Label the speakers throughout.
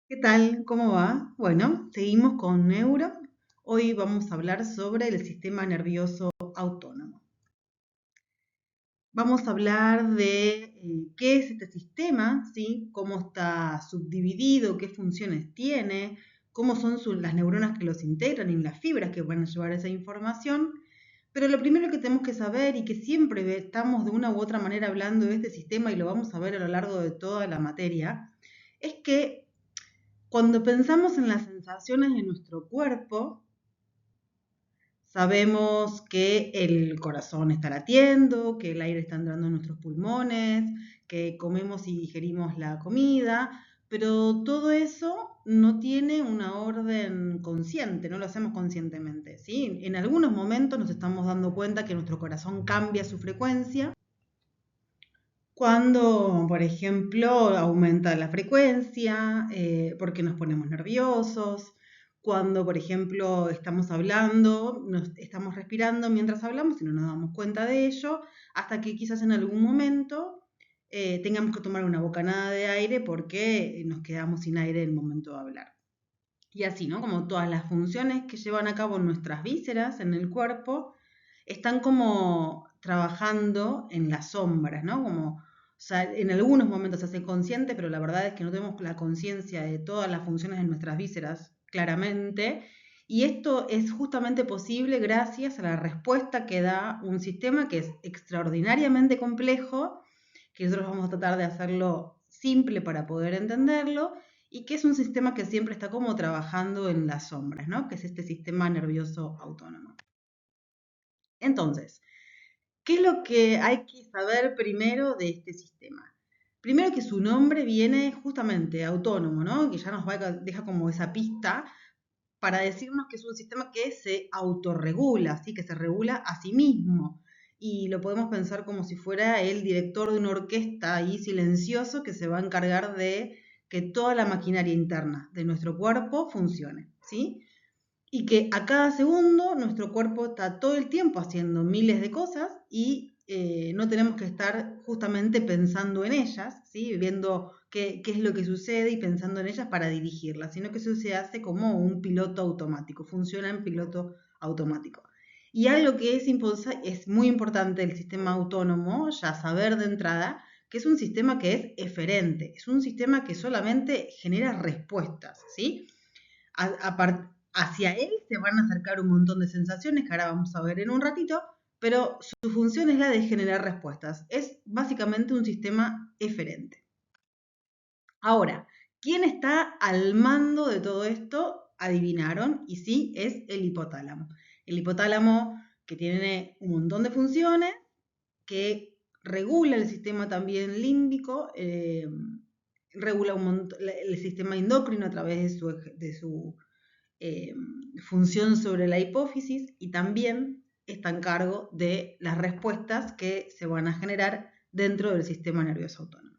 Speaker 1: ¿Qué tal? ¿Cómo va? Bueno, seguimos con neuro. Hoy vamos a hablar sobre el sistema nervioso autónomo. Vamos a hablar de qué es este sistema, ¿sí? Cómo está subdividido, qué funciones tiene, cómo son las neuronas que los integran y las fibras que van a llevar esa información. Pero lo primero que tenemos que saber y que siempre estamos de una u otra manera hablando de este sistema y lo vamos a ver a lo largo de toda la materia, es que cuando pensamos en las sensaciones de nuestro cuerpo, sabemos que el corazón está latiendo, que el aire está entrando en nuestros pulmones, que comemos y digerimos la comida, pero todo eso no tiene una orden consciente, no lo hacemos conscientemente, ¿sí? En algunos momentos nos estamos dando cuenta que nuestro corazón cambia su frecuencia cuando, por ejemplo, aumenta la frecuencia, porque nos ponemos nerviosos, cuando, por ejemplo, estamos hablando, estamos respirando mientras hablamos y no nos damos cuenta de ello, hasta que quizás en algún momento tengamos que tomar una bocanada de aire porque nos quedamos sin aire en el momento de hablar. Y así, ¿no? Como todas las funciones que llevan a cabo nuestras vísceras en el cuerpo están como trabajando en las sombras, ¿no? Como, o sea, en algunos momentos se hace consciente, pero la verdad es que no tenemos la conciencia de todas las funciones de nuestras vísceras claramente. Y esto es justamente posible gracias a la respuesta que da un sistema que es extraordinariamente complejo, que nosotros vamos a tratar de hacerlo simple para poder entenderlo, y que es un sistema que siempre está como trabajando en las sombras, ¿no? Que es este sistema nervioso autónomo. Entonces, ¿qué es lo que hay que saber primero de este sistema? Primero que su nombre viene justamente autónomo, ¿no? Que ya nos deja como esa pista para decirnos que es un sistema que se autorregula, ¿sí? Que se regula a sí mismo. Y lo podemos pensar como si fuera el director de una orquesta ahí silencioso que se va a encargar de que toda la maquinaria interna de nuestro cuerpo funcione, ¿sí? Y que a cada segundo nuestro cuerpo está todo el tiempo haciendo miles de cosas y no tenemos que estar justamente pensando en ellas, ¿sí? Viendo qué es lo que sucede y pensando en ellas para dirigirlas, sino que eso se hace como un piloto automático, funciona en piloto automático. Y algo que es muy importante del sistema autónomo, ya saber de entrada, que es un sistema que es eferente, es un sistema que solamente genera respuestas, ¿sí? Hacia él se van a acercar un montón de sensaciones que ahora vamos a ver en un ratito, pero su función es la de generar respuestas. Es básicamente un sistema eferente. Ahora, ¿quién está al mando de todo esto? Adivinaron, y sí, es el hipotálamo. El hipotálamo que tiene un montón de funciones, que regula el sistema también límbico, regula el sistema endocrino a través de su eh, función sobre la hipófisis y también está en cargo de las respuestas que se van a generar dentro del sistema nervioso autónomo.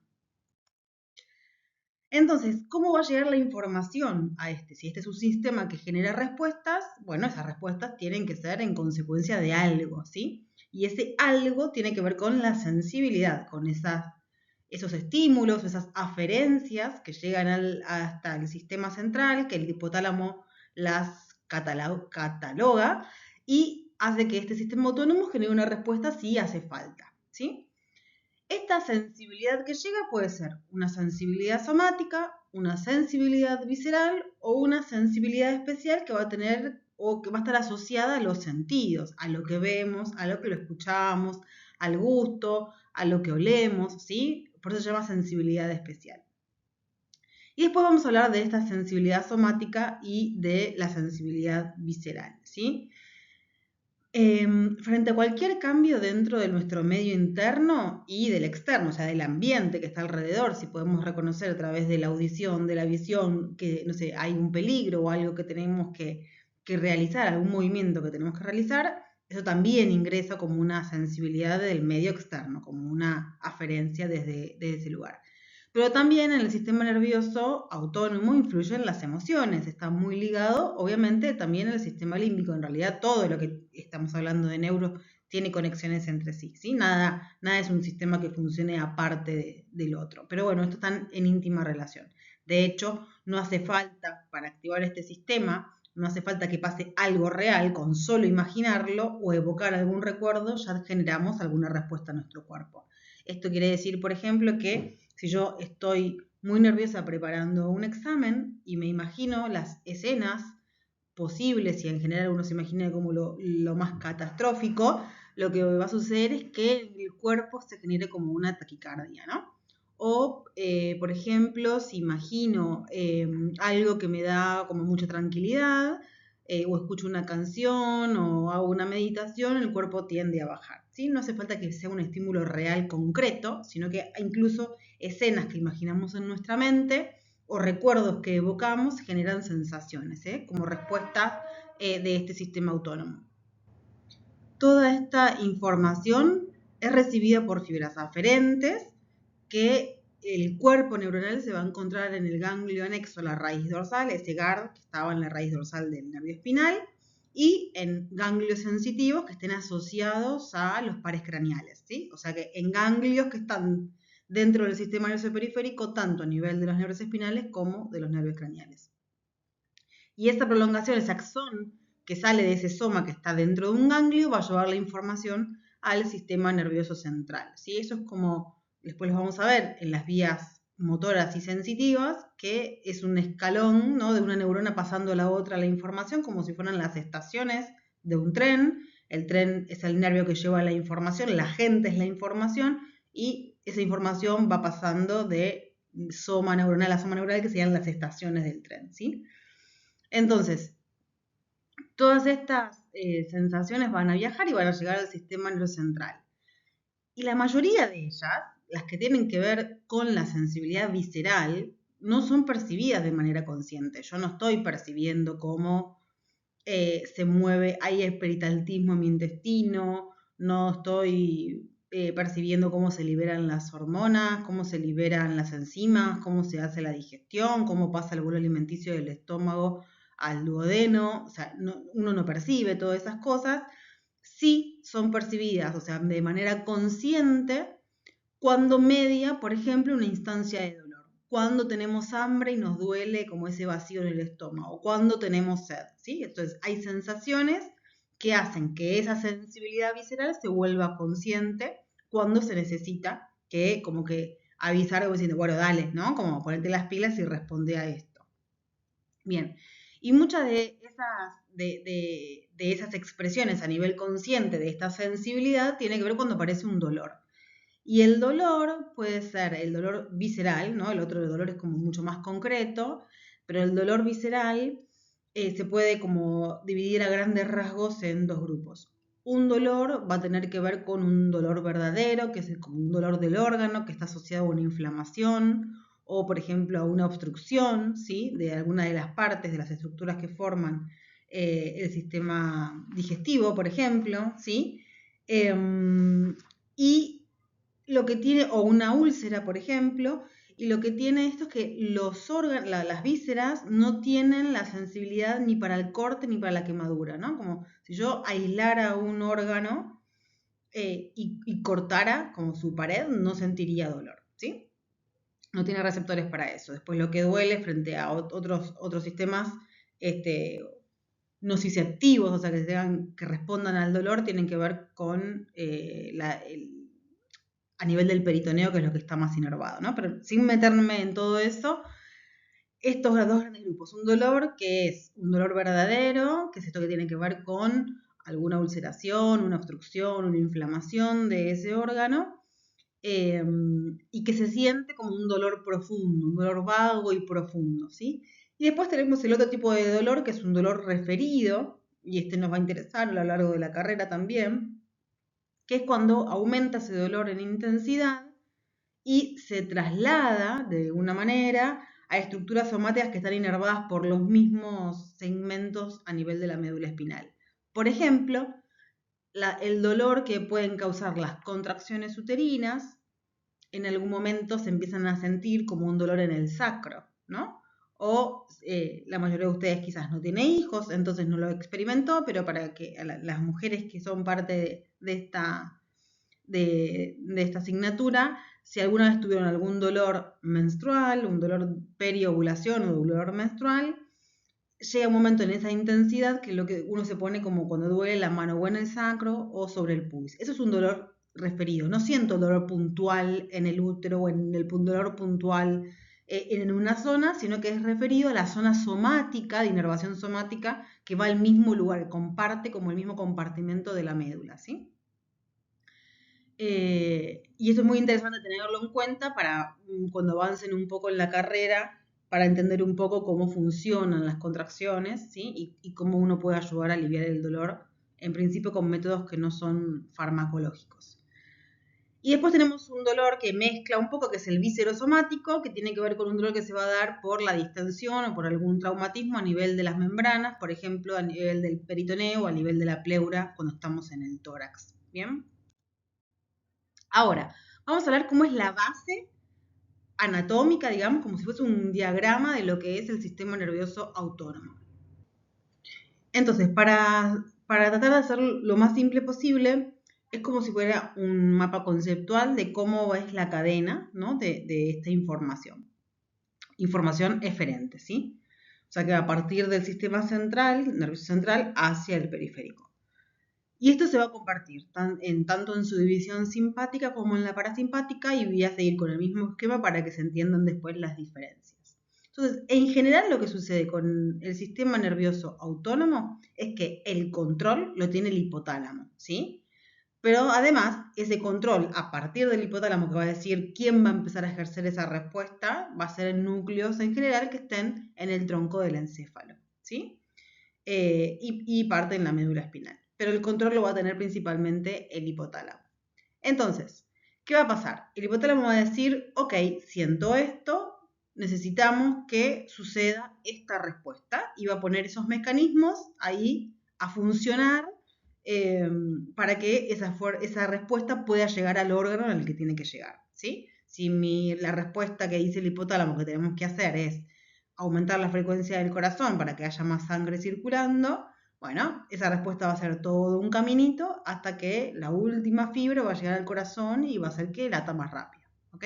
Speaker 1: Entonces, ¿cómo va a llegar la información a este? Si este es un sistema que genera respuestas, bueno, esas respuestas tienen que ser en consecuencia de algo, ¿sí? Y ese algo tiene que ver con la sensibilidad, con esos estímulos, esas aferencias que llegan hasta el sistema central, que el hipotálamo las cataloga y hace que este sistema autónomo genere una respuesta si hace falta, ¿sí? Esta sensibilidad que llega puede ser una sensibilidad somática, una sensibilidad visceral o una sensibilidad especial que va a tener o que va a estar asociada a los sentidos, a lo que vemos, a lo que lo escuchamos, al gusto, a lo que olemos, ¿sí? Por eso se llama sensibilidad especial. Y después vamos a hablar de esta sensibilidad somática y de la sensibilidad visceral, ¿sí? Frente a cualquier cambio dentro de nuestro medio interno y del externo, o sea, del ambiente que está alrededor, si podemos reconocer a través de la audición, de la visión, que, no sé, hay un peligro o algo que tenemos que realizar, algún movimiento que tenemos que realizar, eso también ingresa como una sensibilidad del medio externo, como una aferencia desde ese lugar. Pero también en el sistema nervioso autónomo influyen las emociones, está muy ligado, obviamente, también al sistema límbico. En realidad, todo lo que estamos hablando de neuro tiene conexiones entre sí, ¿sí? Nada es un sistema que funcione aparte del otro. Pero bueno, estos están en íntima relación. De hecho, no hace falta, para activar este sistema, no hace falta que pase algo real, con solo imaginarlo o evocar algún recuerdo, ya generamos alguna respuesta a nuestro cuerpo. Esto quiere decir, por ejemplo, que si yo estoy muy nerviosa preparando un examen y me imagino las escenas posibles, y en general uno se imagina como lo más catastrófico, lo que va a suceder es que el cuerpo se genere como una taquicardia, ¿no? O, por ejemplo, si imagino algo que me da como mucha tranquilidad, o escucho una canción o hago una meditación, el cuerpo tiende a bajar, ¿sí? No hace falta que sea un estímulo real concreto, sino que incluso escenas que imaginamos en nuestra mente o recuerdos que evocamos generan sensaciones, como respuesta de este sistema autónomo. Toda esta información es recibida por fibras aferentes que el cuerpo neuronal se va a encontrar en el ganglio anexo a la raíz dorsal, ese GARD que estaba en la raíz dorsal del nervio espinal, y en ganglios sensitivos que estén asociados a los pares craneales, ¿sí? O sea que en ganglios que están dentro del sistema nervioso periférico, tanto a nivel de los nervios espinales como de los nervios craneales. Y esta prolongación, ese axón que sale de ese soma que está dentro de un ganglio, va a llevar la información al sistema nervioso central, ¿sí? Eso es como, después lo vamos a ver en las vías motoras y sensitivas, que es un escalón, ¿no?, de una neurona pasando a la otra la información, como si fueran las estaciones de un tren. El tren es el nervio que lleva la información, la gente es la información, y esa información va pasando de soma neuronal a soma neuronal, que serían las estaciones del tren, ¿sí? Entonces, todas estas sensaciones van a viajar y van a llegar al sistema neurocentral. Y la mayoría de ellas, las que tienen que ver con la sensibilidad visceral, no son percibidas de manera consciente. Yo no estoy percibiendo cómo se mueve, hay peritaltismo en mi intestino, no estoy percibiendo cómo se liberan las hormonas, cómo se liberan las enzimas, cómo se hace la digestión, cómo pasa el bolo alimenticio del estómago al duodeno. O sea, uno no percibe todas esas cosas. Sí son percibidas, o sea, de manera consciente, cuando media, por ejemplo, una instancia de dolor. Cuando tenemos hambre y nos duele como ese vacío en el estómago. Cuando tenemos sed, ¿sí? Entonces, hay sensaciones que hacen que esa sensibilidad visceral se vuelva consciente cuando se necesita que, como que avisar, como diciendo, bueno, dale, ¿no? Como ponerte las pilas y responde a esto. Bien, y muchas de esas expresiones a nivel consciente de esta sensibilidad tiene que ver cuando aparece un dolor. Y el dolor puede ser el dolor visceral, ¿no? El otro dolor es como mucho más concreto, pero el dolor visceral se puede como dividir a grandes rasgos en dos grupos. Un dolor va a tener que ver con un dolor verdadero, que es como un dolor del órgano, que está asociado a una inflamación o, por ejemplo, a una obstrucción, ¿sí?, de alguna de las partes de las estructuras que forman el sistema digestivo, por ejemplo, ¿sí? Y lo que tiene, o una úlcera, por ejemplo, y lo que tiene esto es que los órganos, las vísceras no tienen la sensibilidad ni para el corte ni para la quemadura, ¿no? Como si yo aislara un órgano y cortara como su pared, no sentiría dolor, ¿sí? No tiene receptores para eso. Después lo que duele frente a otros sistemas nociceptivos, o sea, que respondan al dolor, tienen que ver con a nivel del peritoneo, que es lo que está más inervado, ¿no? Pero sin meterme en todo eso, estos dos grandes grupos, un dolor que es un dolor verdadero, que es esto que tiene que ver con alguna ulceración, una obstrucción, una inflamación de ese órgano, y que se siente como un dolor profundo, un dolor vago y profundo, ¿sí? Y después tenemos el otro tipo de dolor, que es un dolor referido, y este nos va a interesar a lo largo de la carrera también, que es cuando aumenta ese dolor en intensidad y se traslada de una manera a estructuras somáticas que están inervadas por los mismos segmentos a nivel de la médula espinal. Por ejemplo, el dolor que pueden causar las contracciones uterinas, en algún momento se empiezan a sentir como un dolor en el sacro, ¿no? O la mayoría de ustedes quizás no tiene hijos, entonces no lo experimentó, pero para que las mujeres que son parte de esta asignatura, si alguna vez tuvieron algún dolor menstrual, un dolor periovulación o dolor menstrual, llega un momento en esa intensidad que lo que uno se pone como cuando duele la mano o en el sacro o sobre el pubis. Eso es un dolor referido. No siento el dolor puntual en el útero o en el dolor puntual en una zona, sino que es referido a la zona somática, de inervación somática, que va al mismo lugar, comparte como el mismo compartimento de la médula, ¿sí? Y esto es muy interesante tenerlo en cuenta para cuando avancen un poco en la carrera, para entender un poco cómo funcionan las contracciones, ¿sí? Y cómo uno puede ayudar a aliviar el dolor, en principio con métodos que no son farmacológicos. Y después tenemos un dolor que mezcla un poco, que es el viscerosomático, que tiene que ver con un dolor que se va a dar por la distensión o por algún traumatismo a nivel de las membranas, por ejemplo, a nivel del peritoneo o a nivel de la pleura cuando estamos en el tórax. ¿Bien? Ahora, vamos a hablar cómo es la base anatómica, digamos, como si fuese un diagrama de lo que es el sistema nervioso autónomo. Entonces, para tratar de hacerlo lo más simple posible, es como si fuera un mapa conceptual de cómo es la cadena, ¿no? de esta información. Información eferente, ¿sí? O sea que a partir del sistema central, nervioso central, hacia el periférico. Y esto se va a compartir tanto en su división simpática como en la parasimpática, y voy a seguir con el mismo esquema para que se entiendan después las diferencias. Entonces, en general lo que sucede con el sistema nervioso autónomo es que el control lo tiene el hipotálamo, ¿sí? Pero además, ese control a partir del hipotálamo, que va a decir quién va a empezar a ejercer esa respuesta, va a ser en núcleos en general que estén en el tronco del encéfalo, ¿sí? Y parte en la médula espinal. Pero el control lo va a tener principalmente el hipotálamo. Entonces, ¿qué va a pasar? El hipotálamo va a decir, ok, siento esto, necesitamos que suceda esta respuesta, y va a poner esos mecanismos ahí a funcionar para que esa respuesta pueda llegar al órgano al que tiene que llegar, ¿sí? Si la respuesta que dice el hipotálamo que tenemos que hacer es aumentar la frecuencia del corazón para que haya más sangre circulando, bueno, esa respuesta va a ser todo un caminito hasta que la última fibra va a llegar al corazón y va a hacer que lata más rápido, ¿ok?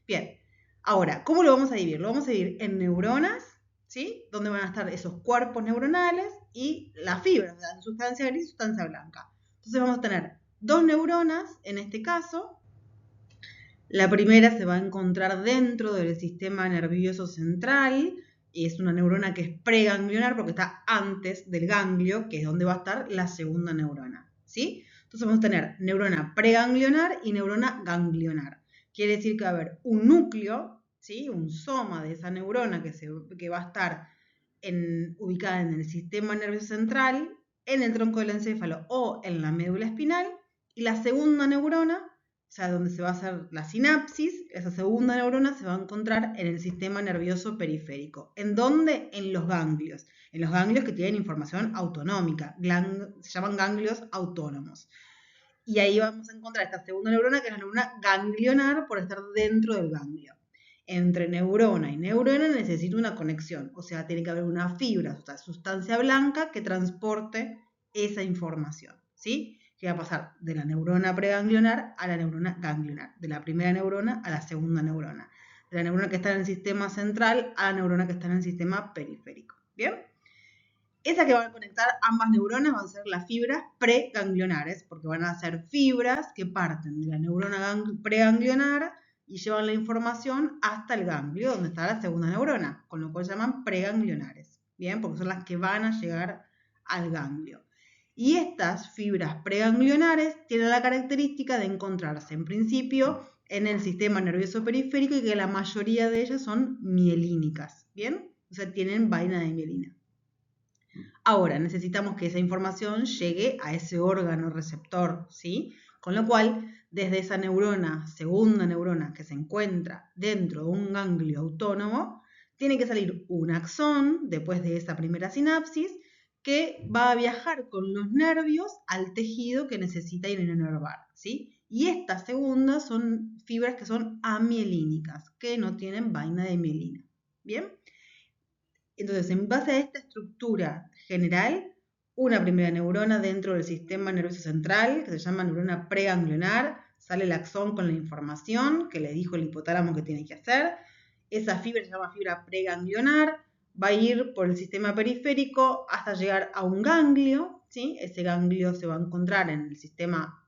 Speaker 1: Bien, ahora, ¿cómo lo vamos a dividir? Lo vamos a dividir en neuronas, ¿sí? Donde van a estar esos cuerpos neuronales y las fibras, la sustancia gris y sustancia blanca. Entonces vamos a tener dos neuronas en este caso. La primera se va a encontrar dentro del sistema nervioso central, y es una neurona que es preganglionar porque está antes del ganglio, que es donde va a estar la segunda neurona, ¿sí? Entonces vamos a tener neurona preganglionar y neurona ganglionar. Quiere decir que va a haber un núcleo, ¿sí? Un soma de esa neurona que va a estar ubicada en el sistema nervioso central, en el tronco del encéfalo o en la médula espinal, y la segunda neurona, o sea, donde se va a hacer la sinapsis, esa segunda neurona se va a encontrar en el sistema nervioso periférico. ¿En dónde? En los ganglios. En los ganglios que tienen información autonómica. Se llaman ganglios autónomos. Y ahí vamos a encontrar esta segunda neurona, que es la neurona ganglionar, por estar dentro del ganglio. Entre neurona y neurona necesita una conexión, o sea, tiene que haber una fibra, o sea, sustancia blanca que transporte esa información, ¿sí? Que va a pasar de la neurona preganglionar a la neurona ganglionar, de la primera neurona a la segunda neurona, de la neurona que está en el sistema central a la neurona que está en el sistema periférico. ¿Bien? Esa que van a conectar ambas neuronas van a ser las fibras preganglionares, porque van a ser fibras que parten de la neurona preganglionar y llevan la información hasta el ganglio, donde está la segunda neurona, con lo cual se llaman preganglionares, ¿bien? Porque son las que van a llegar al ganglio. Y estas fibras preganglionares tienen la característica de encontrarse en principio en el sistema nervioso periférico, y que la mayoría de ellas son mielínicas, ¿bien? O sea, tienen vaina de mielina. Ahora, necesitamos que esa información llegue a ese órgano receptor, ¿sí? Con lo cual, desde esa neurona, segunda neurona que se encuentra dentro de un ganglio autónomo, tiene que salir un axón después de esa primera sinapsis, que va a viajar con los nervios al tejido que necesita inervar, ¿sí? Y estas segundas son fibras que son amielínicas, que no tienen vaina de mielina. ¿Bien? Entonces, en base a esta estructura general, una primera neurona dentro del sistema nervioso central, que se llama neurona preganglionar, sale el axón con la información que le dijo el hipotálamo que tiene que hacer. Esa fibra se llama fibra preganglionar, va a ir por el sistema periférico hasta llegar a un ganglio, ¿sí? Ese ganglio se va a encontrar en el sistema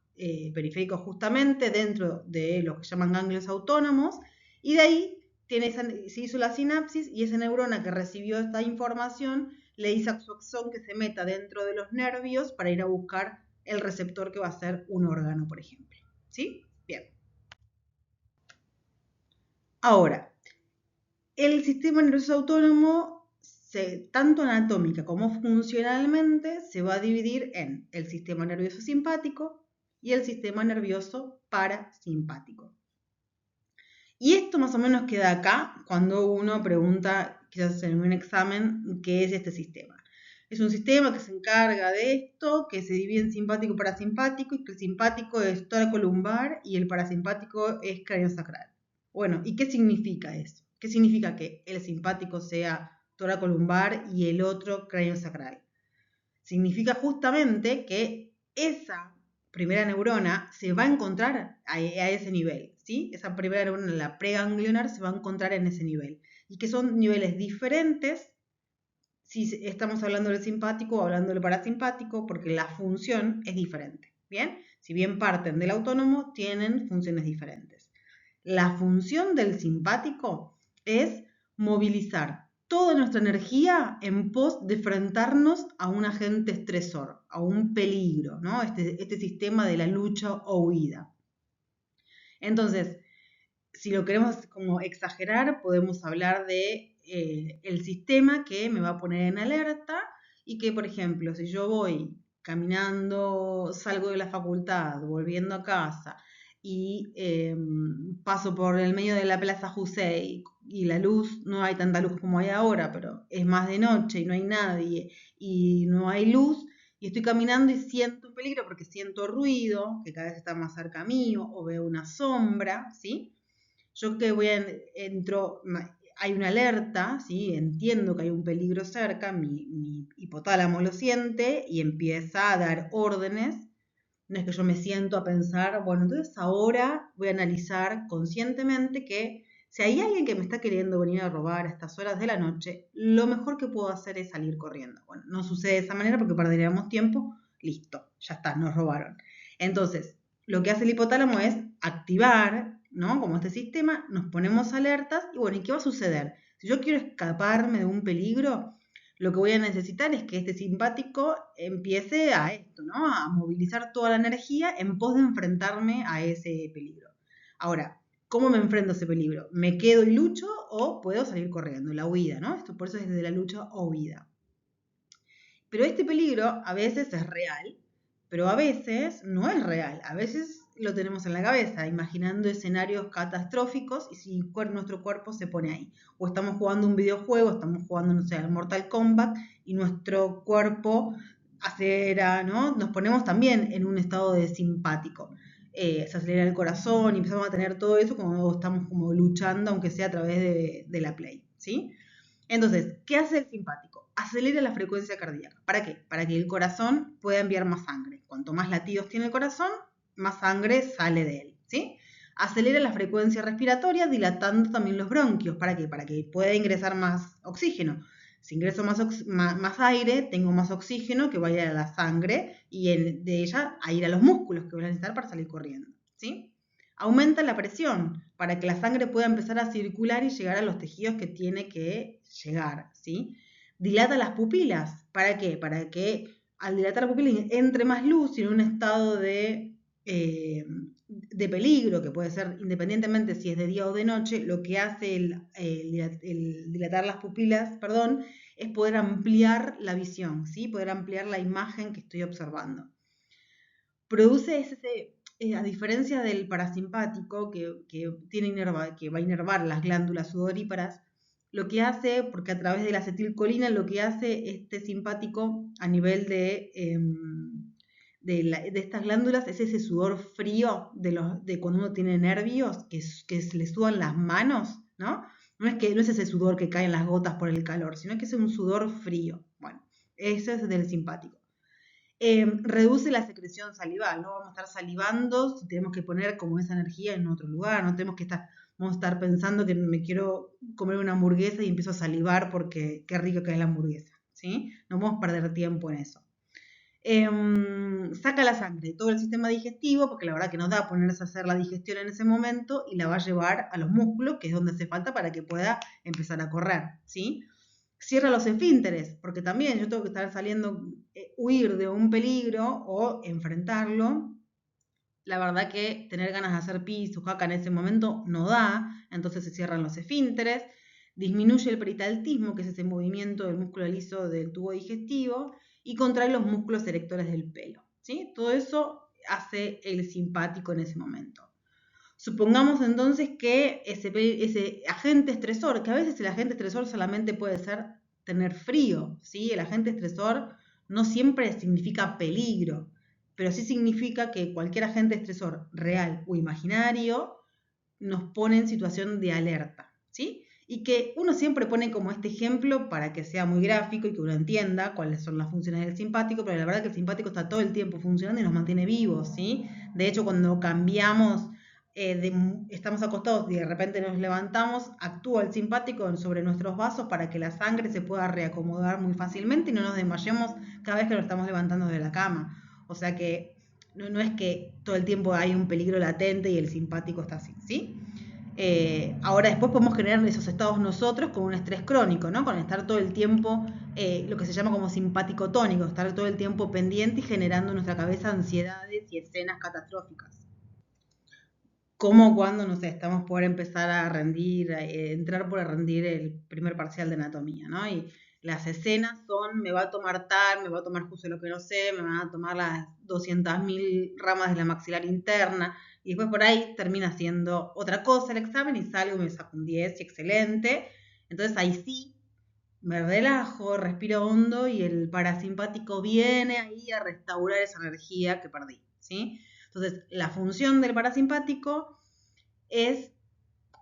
Speaker 1: periférico justamente dentro de lo que llaman ganglios autónomos, y de ahí se hizo la sinapsis y esa neurona que recibió esta información le dice a su axón que se meta dentro de los nervios para ir a buscar el receptor que va a ser un órgano, por ejemplo. ¿Sí? Bien. Ahora, el sistema nervioso autónomo, tanto anatómica como funcionalmente, se va a dividir en el sistema nervioso simpático y el sistema nervioso parasimpático. Y esto más o menos queda acá cuando uno pregunta, quizás en un examen, ¿qué es este sistema? Es un sistema que se encarga de esto, que se divide en simpático y parasimpático, y que el simpático es toracolumbar y el parasimpático es craneosacral. Bueno, ¿y qué significa eso? ¿Qué significa que el simpático sea toracolumbar y el otro craneosacral? Significa justamente que esa primera neurona se va a encontrar a ese nivel, ¿sí? Esa primera neurona, la preganglionar, se va a encontrar en ese nivel. Y que son niveles diferentes si estamos hablando del simpático o hablando del parasimpático, porque la función es diferente, ¿bien? Si bien parten del autónomo, tienen funciones diferentes. La función del simpático es movilizar toda nuestra energía en pos de enfrentarnos a un agente estresor, a un peligro, ¿no? Este sistema de la lucha o huida. Entonces, si lo queremos como exagerar, podemos hablar de el sistema que me va a poner en alerta y que, por ejemplo, si yo voy caminando, salgo de la facultad, volviendo a casa y paso por el medio de la Plaza Jusey y la luz, no hay tanta luz como hay ahora, pero es más de noche y no hay nadie y no hay luz, y estoy caminando y siento un peligro porque siento ruido, que cada vez está más cerca mío, o veo una sombra, ¿sí? Yo que entro, hay una alerta, ¿sí? Entiendo que hay un peligro cerca, mi hipotálamo lo siente y empieza a dar órdenes. No es que yo me siento a pensar, bueno, entonces ahora voy a analizar conscientemente que si hay alguien que me está queriendo venir a robar a estas horas de la noche, lo mejor que puedo hacer es salir corriendo. Bueno, no sucede de esa manera porque perderíamos tiempo. Listo, ya está, nos robaron. Entonces, lo que hace el hipotálamo es activar, ¿no? Como este sistema, nos ponemos alertas y bueno, ¿y qué va a suceder? Si yo quiero escaparme de un peligro, lo que voy a necesitar es que este simpático empiece a esto, ¿no? A movilizar toda la energía en pos de enfrentarme a ese peligro. Ahora, ¿cómo me enfrento a ese peligro? ¿Me quedo y lucho o puedo salir corriendo? La huida, ¿no? Esto por eso es de la lucha o huida. Pero este peligro a veces es real, pero a veces no es real. A veces lo tenemos en la cabeza, imaginando escenarios catastróficos y si nuestro cuerpo se pone ahí. O estamos jugando un videojuego, estamos jugando, no sé, al Mortal Kombat y nuestro cuerpo acelera, ¿no? Nos ponemos también en un estado de simpático. Se acelera el corazón y empezamos a tener todo eso como estamos como luchando, aunque sea a través de la Play, ¿sí? Entonces, ¿qué hace el simpático? Acelera la frecuencia cardíaca. ¿Para qué? Para que el corazón pueda enviar más sangre. Cuanto más latidos tiene el corazón, más sangre sale de él, ¿sí? Acelera la frecuencia respiratoria, dilatando también los bronquios. ¿Para qué? Para que pueda ingresar más oxígeno. Si ingreso más aire, tengo más oxígeno que vaya a la sangre y de ella a ir a los músculos que voy a necesitar para salir corriendo, ¿sí? Aumenta la presión para que la sangre pueda empezar a circular y llegar a los tejidos que tiene que llegar, ¿sí? Dilata las pupilas. ¿Para qué? Para que al dilatar las pupilas entre más luz y en un estado de peligro, que puede ser independientemente si es de día o de noche, lo que hace el dilatar las pupilas, perdón, es poder ampliar la visión, ¿sí? Poder ampliar la imagen que estoy observando. Produce a diferencia del parasimpático que va a inervar las glándulas sudoríparas, lo que hace, porque a través de la acetilcolina, lo que hace este simpático a nivel de estas glándulas es ese sudor frío de cuando uno tiene nervios, que se le sudan las manos, ¿no? No es ese sudor que cae en las gotas por el calor, sino que es un sudor frío. Bueno, ese es del simpático. Reduce la secreción salival, no vamos a estar salivando si tenemos que poner como esa energía en otro lugar, no tenemos que vamos a estar pensando que me quiero comer una hamburguesa y empiezo a salivar porque qué rico que es la hamburguesa, ¿sí? No vamos a perder tiempo en eso. Saca la sangre de todo el sistema digestivo, porque la verdad que no da ponerse a hacer la digestión en ese momento y la va a llevar a los músculos, que es donde hace falta para que pueda empezar a correr, ¿sí? Cierra los esfínteres, porque también yo tengo que estar saliendo, huir de un peligro o enfrentarlo. La verdad que tener ganas de hacer pis o caca en ese momento no da, entonces se cierran los esfínteres, disminuye el peritaltismo, que es ese movimiento del músculo liso del tubo digestivo, y contrae los músculos erectores del pelo, ¿sí? Todo eso hace el simpático en ese momento. Supongamos entonces que ese agente estresor, que a veces el agente estresor solamente puede ser tener frío, ¿sí? El agente estresor no siempre significa peligro, pero sí significa que cualquier agente estresor real o imaginario nos pone en situación de alerta, ¿sí? Y que uno siempre pone como este ejemplo para que sea muy gráfico y que uno entienda cuáles son las funciones del simpático, pero la verdad que el simpático está todo el tiempo funcionando y nos mantiene vivos, ¿sí? De hecho, cuando cambiamos, estamos acostados y de repente nos levantamos, actúa el simpático sobre nuestros vasos para que la sangre se pueda reacomodar muy fácilmente y no nos desmayemos cada vez que nos estamos levantando de la cama. O sea que no es que todo el tiempo hay un peligro latente y el simpático está así, ¿sí? Ahora después podemos generar esos estados nosotros con un estrés crónico, ¿no? Con estar todo el tiempo, lo que se llama como simpático tónico, estar todo el tiempo pendiente y generando en nuestra cabeza ansiedades y escenas catastróficas. Como cuando, no sé, estamos por empezar a rendir, entrar por rendir el primer parcial de anatomía, ¿no? Y las escenas son, me va a tomar tal, me va a tomar justo lo que no sé, me van a tomar las 200.000 ramas de la maxilar interna, y después por ahí termina siendo otra cosa el examen y salgo y me saco un 10 y excelente. Entonces ahí sí me relajo, respiro hondo y el parasimpático viene ahí a restaurar esa energía que perdí, ¿sí? Entonces, la función del parasimpático es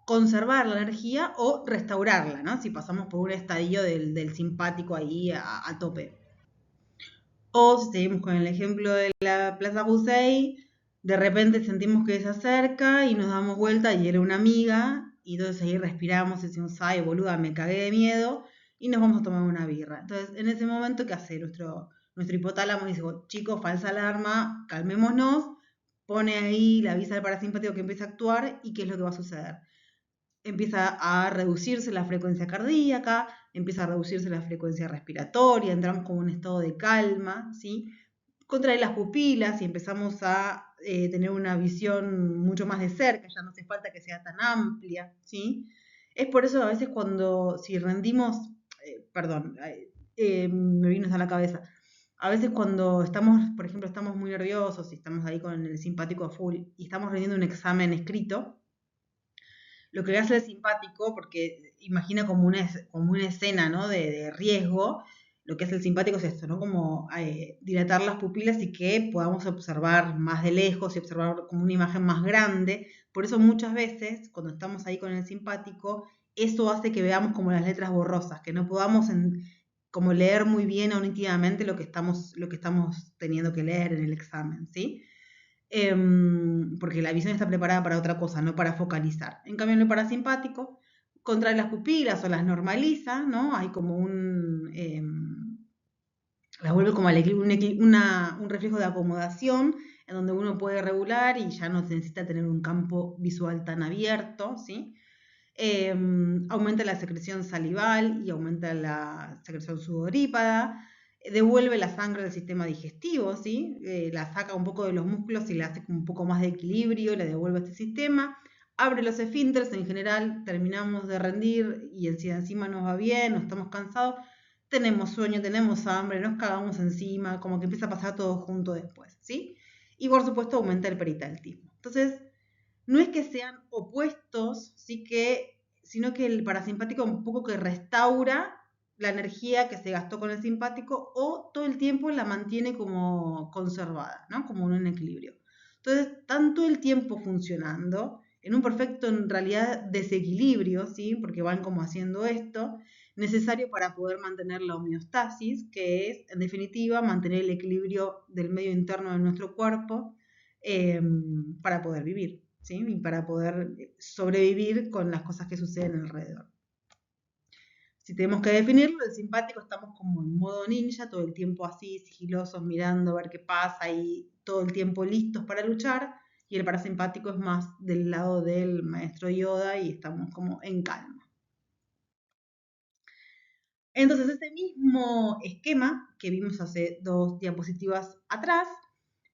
Speaker 1: conservar la energía o restaurarla, ¿no? Si pasamos por un estadio del simpático ahí a tope. O si seguimos con el ejemplo de la Plaza Busey, de repente sentimos que se acerca y nos damos vuelta y era una amiga, y entonces ahí respiramos y decimos, ay, boluda, me cagué de miedo, y nos vamos a tomar una birra. Entonces, en ese momento, ¿qué hace? Nuestro hipotálamo dice, chicos, falsa alarma, calmémonos, pone ahí, le avisa al parasimpático que empieza a actuar, y ¿qué es lo que va a suceder? Empieza a reducirse la frecuencia cardíaca, empieza a reducirse la frecuencia respiratoria, entramos como en un estado de calma, ¿sí? Contrae las pupilas y empezamos a tener una visión mucho más de cerca, ya no hace falta que sea tan amplia, ¿sí? Es por eso a veces si rendimos, perdón, me vino a la cabeza, a veces cuando estamos, por ejemplo, estamos muy nerviosos y estamos ahí con el simpático a full y estamos rendiendo un examen escrito, lo que hace el simpático, porque imagina como una escena, ¿no? de riesgo, lo que hace el simpático es esto, ¿no? Como dilatar las pupilas y que podamos observar más de lejos y observar como una imagen más grande. Por eso muchas veces, cuando estamos ahí con el simpático, eso hace que veamos como las letras borrosas, que no podamos como leer muy bien o nítidamente lo que estamos teniendo que leer en el examen, ¿sí? Porque la visión está preparada para otra cosa, no para focalizar. En cambio, en el parasimpático, contrae las pupilas o las normaliza, ¿no? Hay como las vuelve como un reflejo de acomodación, en donde uno puede regular y ya no se necesita tener un campo visual tan abierto, ¿sí? Aumenta la secreción salival y aumenta la secreción sudorípada, devuelve la sangre del sistema digestivo, ¿sí? La saca un poco de los músculos y le hace un poco más de equilibrio, le devuelve a este sistema, abre los esfínteres, en general terminamos de rendir y si encima nos va bien, no estamos cansados, tenemos sueño, tenemos hambre, nos cagamos encima, como que empieza a pasar todo junto después, ¿sí? Y por supuesto aumenta el peritaltismo. Entonces, no es que sean opuestos, sino que el parasimpático un poco que restaura la energía que se gastó con el simpático o todo el tiempo la mantiene como conservada, ¿no? Como en un equilibrio. Entonces, tanto el tiempo funcionando, en un perfecto, en realidad, desequilibrio, ¿sí? Porque van como haciendo esto, necesario para poder mantener la homeostasis, que es, en definitiva, mantener el equilibrio del medio interno de nuestro cuerpo para poder vivir, ¿sí? Y para poder sobrevivir con las cosas que suceden alrededor. Si tenemos que definirlo, el simpático estamos como en modo ninja, todo el tiempo así, sigilosos, mirando a ver qué pasa y todo el tiempo listos para luchar. Y el parasimpático es más del lado del maestro Yoda y estamos como en calma. Entonces, este mismo esquema que vimos hace 2 diapositivas atrás,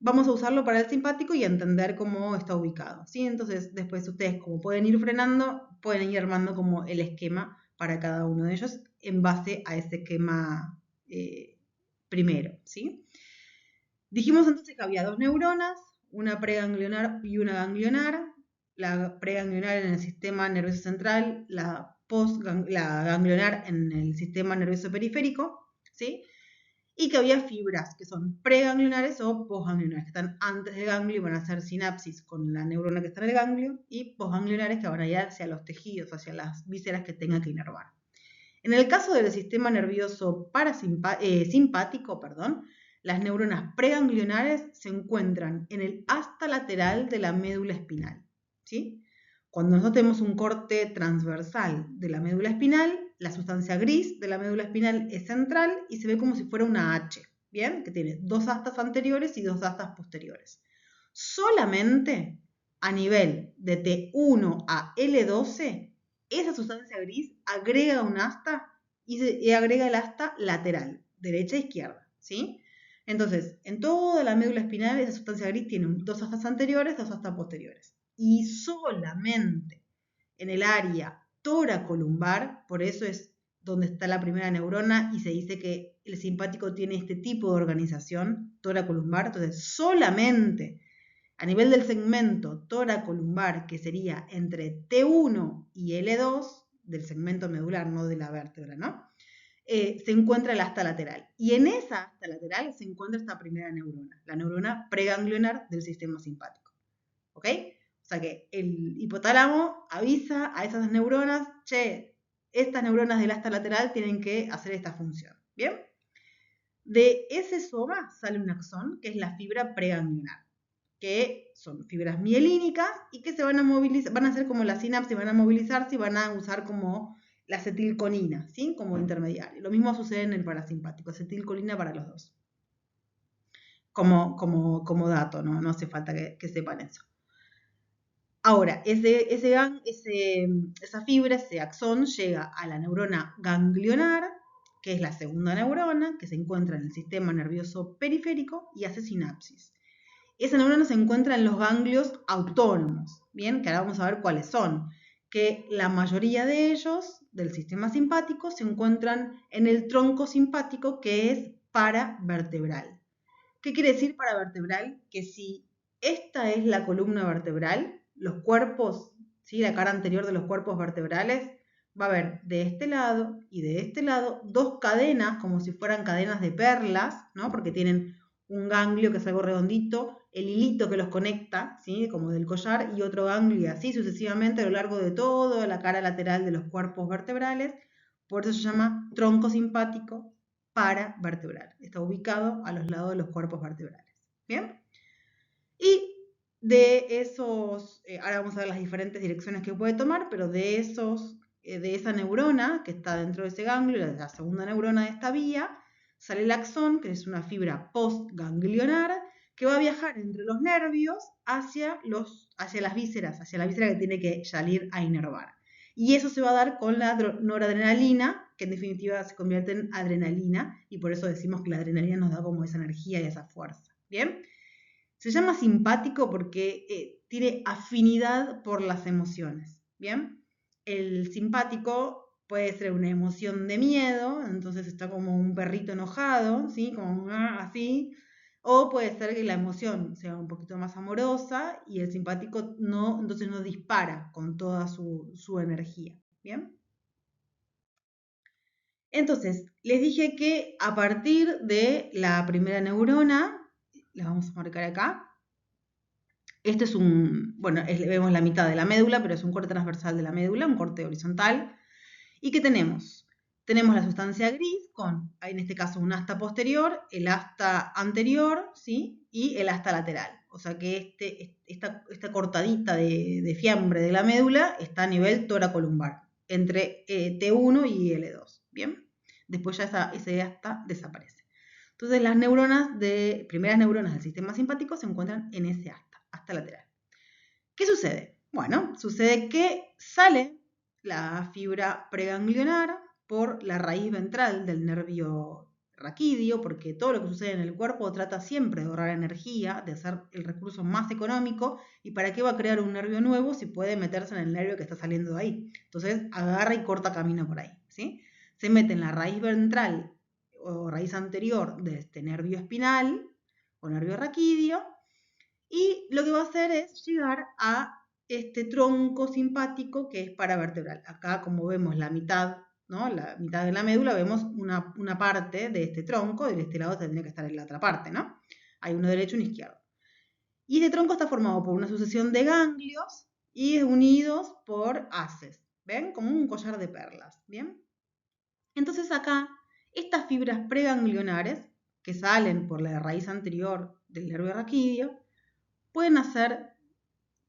Speaker 1: vamos a usarlo para el simpático y entender cómo está ubicado, ¿sí? Entonces, después ustedes, como pueden ir frenando, pueden ir armando como el esquema para cada uno de ellos en base a ese esquema primero, ¿sí? Dijimos entonces que había 2 neuronas, una preganglionar y una ganglionar. La preganglionar en el sistema nervioso central, la ganglionar en el sistema nervioso periférico, ¿sí? Y que había fibras que son preganglionares o postganglionares, que están antes del ganglio y van a hacer sinapsis con la neurona que está en el ganglio, y postganglionares que van a ir hacia los tejidos, hacia las vísceras que tengan que inervar. En el caso del sistema nervioso simpático, las neuronas preganglionares se encuentran en el asta lateral de la médula espinal, ¿sí? Cuando nosotros tenemos un corte transversal de la médula espinal, la sustancia gris de la médula espinal es central y se ve como si fuera una H, ¿bien? Que tiene 2 astas anteriores y 2 astas posteriores. Solamente a nivel de T1 a L12, esa sustancia gris agrega un asta y agrega el asta lateral, derecha e izquierda, ¿sí? Entonces, en toda la médula espinal, esa sustancia gris tiene 2 astas anteriores, 2 astas posteriores. Y solamente en el área toracolumbar, por eso es donde está la primera neurona y se dice que el simpático tiene este tipo de organización toracolumbar. Entonces, solamente a nivel del segmento toracolumbar, que sería entre T1 y L2, del segmento medular, no de la vértebra, ¿no? Se encuentra el asta lateral. Y en esa asta lateral se encuentra esta primera neurona, la neurona preganglionar del sistema simpático. ¿Ok? O sea que el hipotálamo avisa a esas neuronas, che, estas neuronas del asta lateral tienen que hacer esta función. ¿Bien? De ese soma sale un axón, que es la fibra preganglionar, que son fibras mielínicas y que se van a movilizar, van a hacer como la sinapsis, van a movilizarse y van a usar como la acetilcolina, ¿sí? Como intermediario. Lo mismo sucede en el parasimpático, acetilcolina para los dos. Como dato, no hace falta que sepan eso. Ahora, esa fibra, ese axón, llega a la neurona ganglionar, que es la segunda neurona, que se encuentra en el sistema nervioso periférico y hace sinapsis. Esa neurona se encuentra en los ganglios autónomos, ¿bien? Que ahora vamos a ver cuáles son. Que la mayoría de ellos, del sistema simpático, se encuentran en el tronco simpático, que es paravertebral. ¿Qué quiere decir paravertebral? Que si esta es la columna vertebral, los cuerpos, ¿sí? La cara anterior de los cuerpos vertebrales, va a haber de este lado y de este lado 2 cadenas, como si fueran cadenas de perlas, ¿no? Porque tienen un ganglio que es algo redondito, el hilito que los conecta, ¿sí? Como del collar, y otro ganglio, y así sucesivamente a lo largo de toda la cara lateral de los cuerpos vertebrales. Por eso se llama tronco simpático paravertebral. Está ubicado a los lados de los cuerpos vertebrales. ¿Bien? Y de esos, ahora vamos a ver las diferentes direcciones que puede tomar, pero de esa neurona que está dentro de ese ganglio, la segunda neurona de esta vía, sale el axón, que es una fibra postganglionar, que va a viajar entre los nervios hacia las vísceras, hacia la víscera que tiene que salir a inervar. Y eso se va a dar con la noradrenalina, que en definitiva se convierte en adrenalina, y por eso decimos que la adrenalina nos da como esa energía y esa fuerza. ¿Bien? Se llama simpático porque tiene afinidad por las emociones. ¿Bien? El simpático puede ser una emoción de miedo, entonces está como un perrito enojado, ¿sí? Como así. O puede ser que la emoción sea un poquito más amorosa y el simpático entonces no dispara con toda su energía. ¿Bien? Entonces, les dije que a partir de la primera neurona, la vamos a marcar acá, Este es vemos la mitad de la médula, pero es un corte transversal de la médula, un corte horizontal. ¿Y qué tenemos? Tenemos la sustancia gris con, en este caso, un asta posterior, el asta anterior, ¿sí? Y el asta lateral. O sea que esta cortadita de fiambre de la médula está a nivel toracolumbar, entre T1 y L2, ¿bien? Después ya ese asta desaparece. Entonces las primeras neuronas del sistema simpático se encuentran en ese asta lateral. ¿Qué sucede? Bueno, sucede que sale la fibra preganglionar por la raíz ventral del nervio raquídeo, porque todo lo que sucede en el cuerpo trata siempre de ahorrar energía, de hacer el recurso más económico, y para qué va a crear un nervio nuevo si puede meterse en el nervio que está saliendo de ahí. Entonces agarra y corta camino por ahí, ¿sí? Se mete en la raíz ventral o raíz anterior de este nervio espinal o nervio raquídeo, y lo que va a hacer es llegar a este tronco simpático que es paravertebral. Acá, como vemos la mitad, ¿no? La mitad de la médula, vemos una parte de este tronco, de este lado tendría que estar en la otra parte, ¿no? Hay uno derecho y uno izquierdo. Y este tronco está formado por una sucesión de ganglios y unidos por haces, ¿ven? Como un collar de perlas, ¿bien? Entonces acá, estas fibras preganglionares, que salen por la raíz anterior del nervio raquídeo, pueden hacer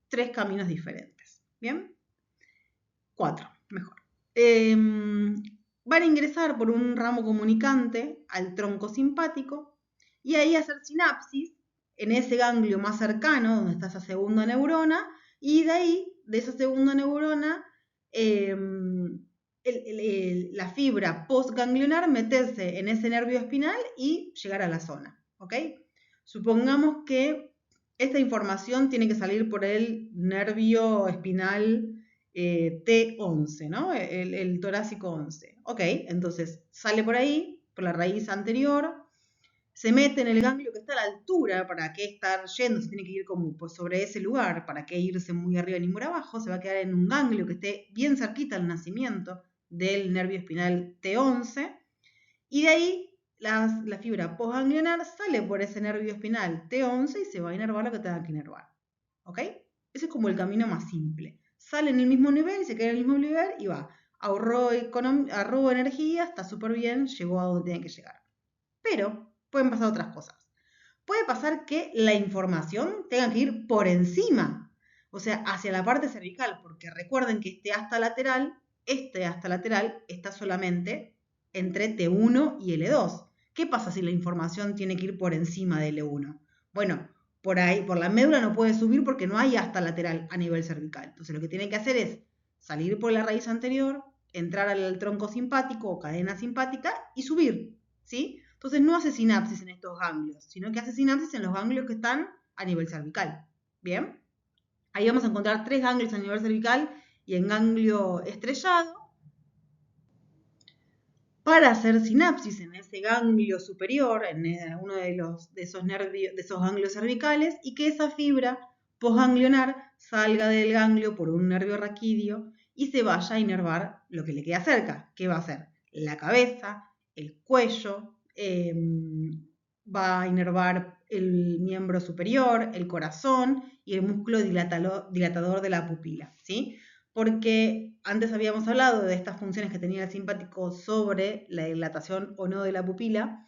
Speaker 1: 3 caminos diferentes, ¿bien? 4, mejor. Van a ingresar por un ramo comunicante al tronco simpático y ahí hacer sinapsis en ese ganglio más cercano donde está esa segunda neurona, y de ahí, de esa segunda neurona, la fibra postganglionar meterse en ese nervio espinal y llegar a la zona, ¿ok? Supongamos que esta información tiene que salir por el nervio espinal T11, ¿no? El torácico 11. Ok, entonces sale por ahí, por la raíz anterior, se mete en el ganglio que está a la altura. ¿Para qué estar yendo? Se tiene que ir como pues, sobre ese lugar. ¿Para qué irse muy arriba ni muy abajo? Se va a quedar en un ganglio que esté bien cerquita al nacimiento del nervio espinal T11. Y de ahí la fibra postganglionar sale por ese nervio espinal T11 y se va a inervar lo que tenga que inervar. ¿Ok? Ese es como el camino más simple. Sale en el mismo nivel, se queda en el mismo nivel y va. Ahorró energía, está súper bien, llegó a donde tiene que llegar. Pero pueden pasar otras cosas. Puede pasar que la información tenga que ir por encima, o sea, hacia la parte cervical, porque recuerden que este asta lateral está solamente entre T1 y L2. ¿Qué pasa si la información tiene que ir por encima de L1? Bueno, por ahí, por la médula no puede subir porque no hay asta lateral a nivel cervical. Entonces lo que tiene que hacer es salir por la raíz anterior, entrar al tronco simpático o cadena simpática y subir, ¿sí? Entonces no hace sinapsis en estos ganglios, sino que hace sinapsis en los ganglios que están a nivel cervical. ¿Bien? Ahí vamos a encontrar 3 ganglios a nivel cervical y en ganglio estrellado, para hacer sinapsis en ese ganglio superior, en uno de esos ganglios cervicales, y que esa fibra postganglionar salga del ganglio por un nervio raquídeo y se vaya a inervar lo que le queda cerca, que va a ser la cabeza, el cuello, va a inervar el miembro superior, el corazón y el músculo dilatador de la pupila, ¿sí? Porque antes habíamos hablado de estas funciones que tenía el simpático sobre la dilatación o no de la pupila.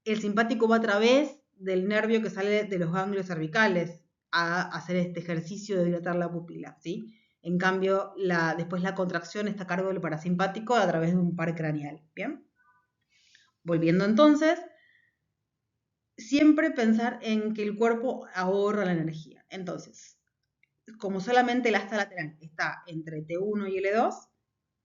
Speaker 1: El simpático va a través del nervio que sale de los ganglios cervicales a hacer este ejercicio de dilatar la pupila, ¿sí? En cambio, después la contracción está a cargo del parasimpático a través de un par craneal, ¿bien? Volviendo entonces, siempre pensar en que el cuerpo ahorra la energía. Entonces, como solamente el asta lateral está entre T1 y L2,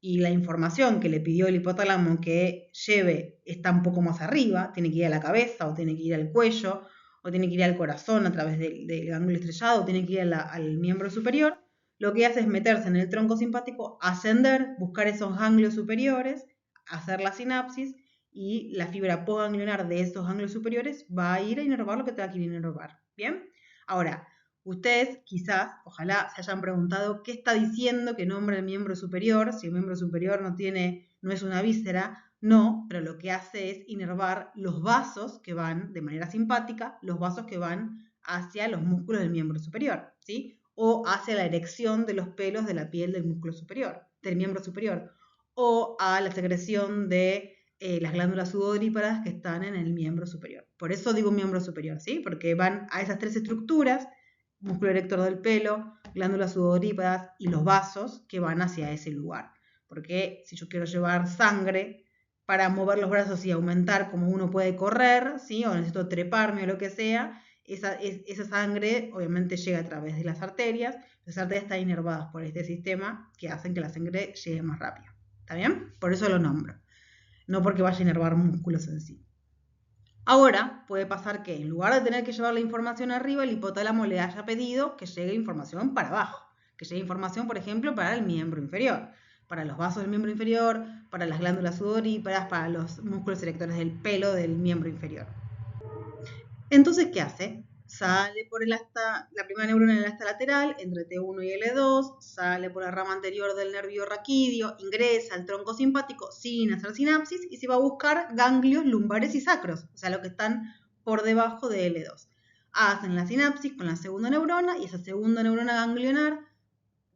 Speaker 1: y la información que le pidió el hipotálamo que lleve está un poco más arriba, tiene que ir a la cabeza, o tiene que ir al cuello, o tiene que ir al corazón a través del ganglio estrellado, o tiene que ir al miembro superior, lo que hace es meterse en el tronco simpático, ascender, buscar esos ganglios superiores, hacer la sinapsis, y la fibra postganglionar de esos ganglios superiores va a ir a inervar lo que tenga que ir a inervar. ¿Bien? Ahora, ustedes quizás, ojalá, se hayan preguntado qué está diciendo que nombra el miembro superior, si el miembro superior no es una víscera. No, pero lo que hace es inervar los vasos que van, de manera simpática, los vasos que van hacia los músculos del miembro superior, ¿sí? ¿sí? O hacia la erección de los pelos de la piel del músculo superior, del miembro superior, o a la secreción de las glándulas sudoríparas que están en el miembro superior. Por eso digo miembro superior, ¿sí? Porque van a esas tres estructuras, músculo erector del pelo, glándulas sudoríparas y los vasos que van hacia ese lugar. Porque si yo quiero llevar sangre para mover los brazos y aumentar como uno puede correr, ¿sí? O necesito treparme o lo que sea, esa sangre obviamente llega a través de las arterias están inervadas por este sistema que hacen que la sangre llegue más rápido. ¿Está bien? Por eso lo nombro. No porque vaya a inervar músculos en sí. Ahora puede pasar que en lugar de tener que llevar la información arriba, el hipotálamo le haya pedido que llegue información para abajo. Que llegue información, por ejemplo, para el miembro inferior. Para los vasos del miembro inferior, para las glándulas sudoríparas, para los músculos erectores del pelo del miembro inferior. Entonces, ¿qué hace? Sale por la primera neurona en el asta lateral, entre T1 y L2, sale por la rama anterior del nervio raquídeo, ingresa al tronco simpático sin hacer sinapsis y se va a buscar ganglios lumbares y sacros, o sea, lo que están por debajo de L2. Hacen la sinapsis con la segunda neurona y esa segunda neurona ganglionar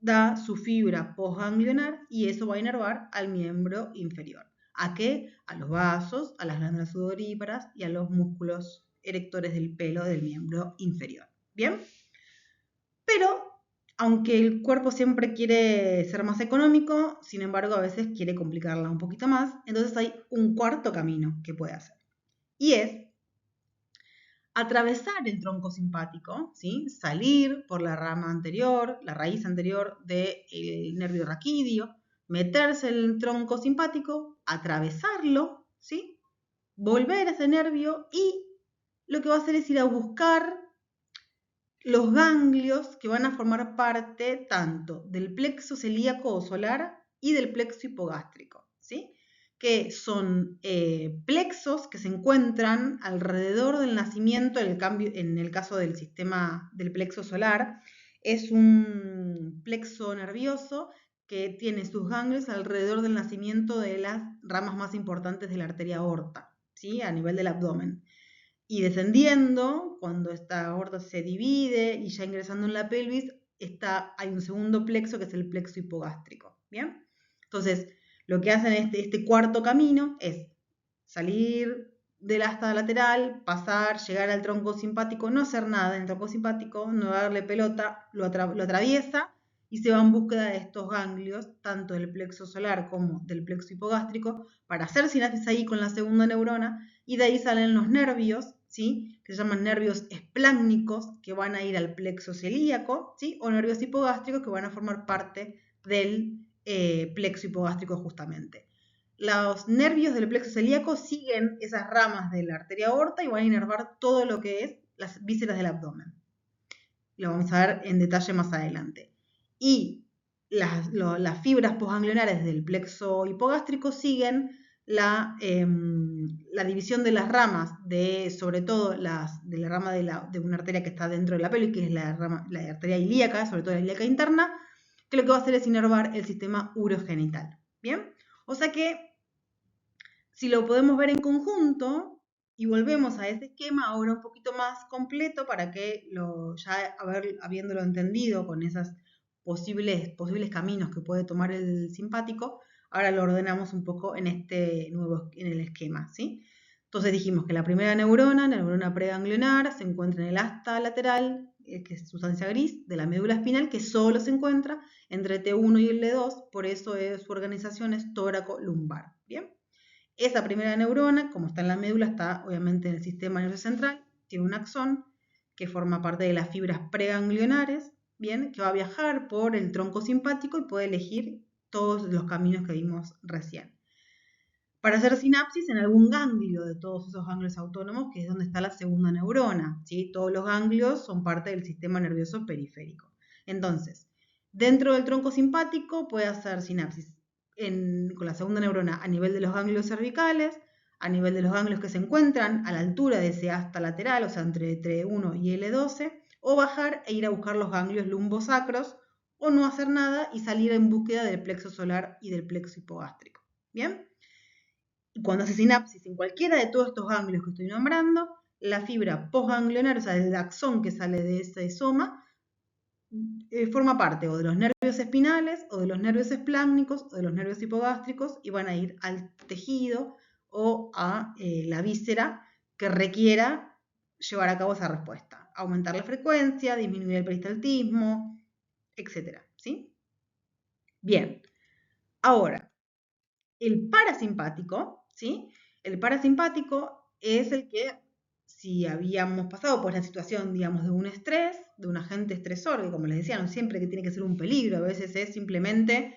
Speaker 1: da su fibra postganglionar y eso va a inervar al miembro inferior. ¿A qué? A los vasos, a las glándulas sudoríparas y a los músculos erectores del pelo del miembro inferior. ¿Bien? Pero, aunque el cuerpo siempre quiere ser más económico, sin embargo, a veces quiere complicarla un poquito más, entonces hay un cuarto camino que puede hacer. Y es atravesar el tronco simpático, ¿sí? Salir por la rama anterior, la raíz anterior del nervio raquídeo, meterse en el tronco simpático, atravesarlo, ¿sí? Volver a ese nervio y lo que va a hacer es ir a buscar los ganglios que van a formar parte tanto del plexo celíaco o solar y del plexo hipogástrico, ¿sí? Que son plexos que se encuentran alrededor del nacimiento, en el caso del sistema del plexo solar, es un plexo nervioso que tiene sus ganglios alrededor del nacimiento de las ramas más importantes de la arteria aorta, ¿sí? A nivel del abdomen. Y descendiendo, cuando esta aorta se divide y ya ingresando en la pelvis, hay un segundo plexo que es el plexo hipogástrico, ¿bien? Entonces, lo que hacen este cuarto camino es salir del asta lateral, pasar, llegar al tronco simpático, no hacer nada en el tronco simpático, no darle pelota, lo atraviesa y se va en búsqueda de estos ganglios, tanto del plexo solar como del plexo hipogástrico, para hacer sinapsis ahí con la segunda neurona, y de ahí salen los nervios, ¿sí? Que se llaman nervios espláncnicos, que van a ir al plexo celíaco, ¿sí? O nervios hipogástricos, que van a formar parte del plexo hipogástrico justamente. Los nervios del plexo celíaco siguen esas ramas de la arteria aorta y van a inervar todo lo que es las vísceras del abdomen. Lo vamos a ver en detalle más adelante. Y las fibras postganglionares del plexo hipogástrico siguen la división de las ramas, sobre todo de la rama de una arteria que está dentro de la pelvis, que es la arteria ilíaca, sobre todo la ilíaca interna, que lo que va a hacer es inervar el sistema urogenital. ¿Bien? O sea que, si lo podemos ver en conjunto, y volvemos a ese esquema ahora un poquito más completo para que ya habiéndolo entendido con esos posibles caminos que puede tomar el simpático, ahora lo ordenamos un poco en el esquema, ¿sí? Entonces dijimos que la primera neurona, la neurona preganglionar, se encuentra en el asta lateral, que es sustancia gris, de la médula espinal, que solo se encuentra entre T1 y L2, por eso su organización es tóraco-lumbar, ¿bien? Esa primera neurona, como está en la médula, está obviamente en el sistema nervioso central, tiene un axón que forma parte de las fibras preganglionares, ¿bien? Que va a viajar por el tronco simpático y puede elegir todos los caminos que vimos recién. Para hacer sinapsis en algún ganglio de todos esos ganglios autónomos, que es donde está la segunda neurona, ¿sí? Todos los ganglios son parte del sistema nervioso periférico. Entonces, dentro del tronco simpático puede hacer sinapsis con la segunda neurona a nivel de los ganglios cervicales, a nivel de los ganglios que se encuentran a la altura de ese asta lateral, o sea, entre T1 y L12, o bajar e ir a buscar los ganglios lumbosacros, o no hacer nada y salir en búsqueda del plexo solar y del plexo hipogástrico. ¿Bien? Y cuando hace sinapsis en cualquiera de todos estos ganglios que estoy nombrando, la fibra postganglionar, o sea, el axón que sale de ese soma, forma parte o de los nervios espinales, o de los nervios espláncnicos, o de los nervios hipogástricos, y van a ir al tejido o a la víscera que requiera llevar a cabo esa respuesta. Aumentar la frecuencia, disminuir el peristaltismo, etc. ¿Sí? Bien. Ahora, el parasimpático, ¿sí? El parasimpático es el que, si habíamos pasado por la situación, digamos, de un estrés, de un agente estresor, que como les decía, no siempre que tiene que ser un peligro, a veces es simplemente,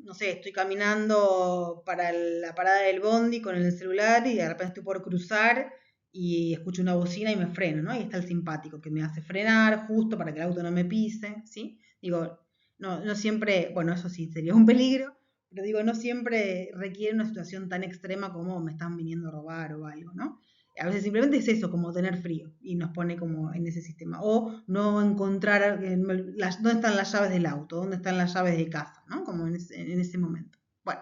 Speaker 1: no sé, estoy caminando para la parada del bondi con el celular y de repente estoy por cruzar y escucho una bocina y me freno, ¿no? Y está el simpático que me hace frenar justo para que el auto no me pise, ¿sí? Digo, no siempre, bueno, eso sí sería un peligro, pero digo, no siempre requiere una situación tan extrema como me están viniendo a robar o algo, ¿no? A veces simplemente es eso, como tener frío, y nos pone como en ese sistema. O no encontrar dónde están las llaves del auto, dónde están las llaves de casa, ¿no? Como en ese momento. Bueno,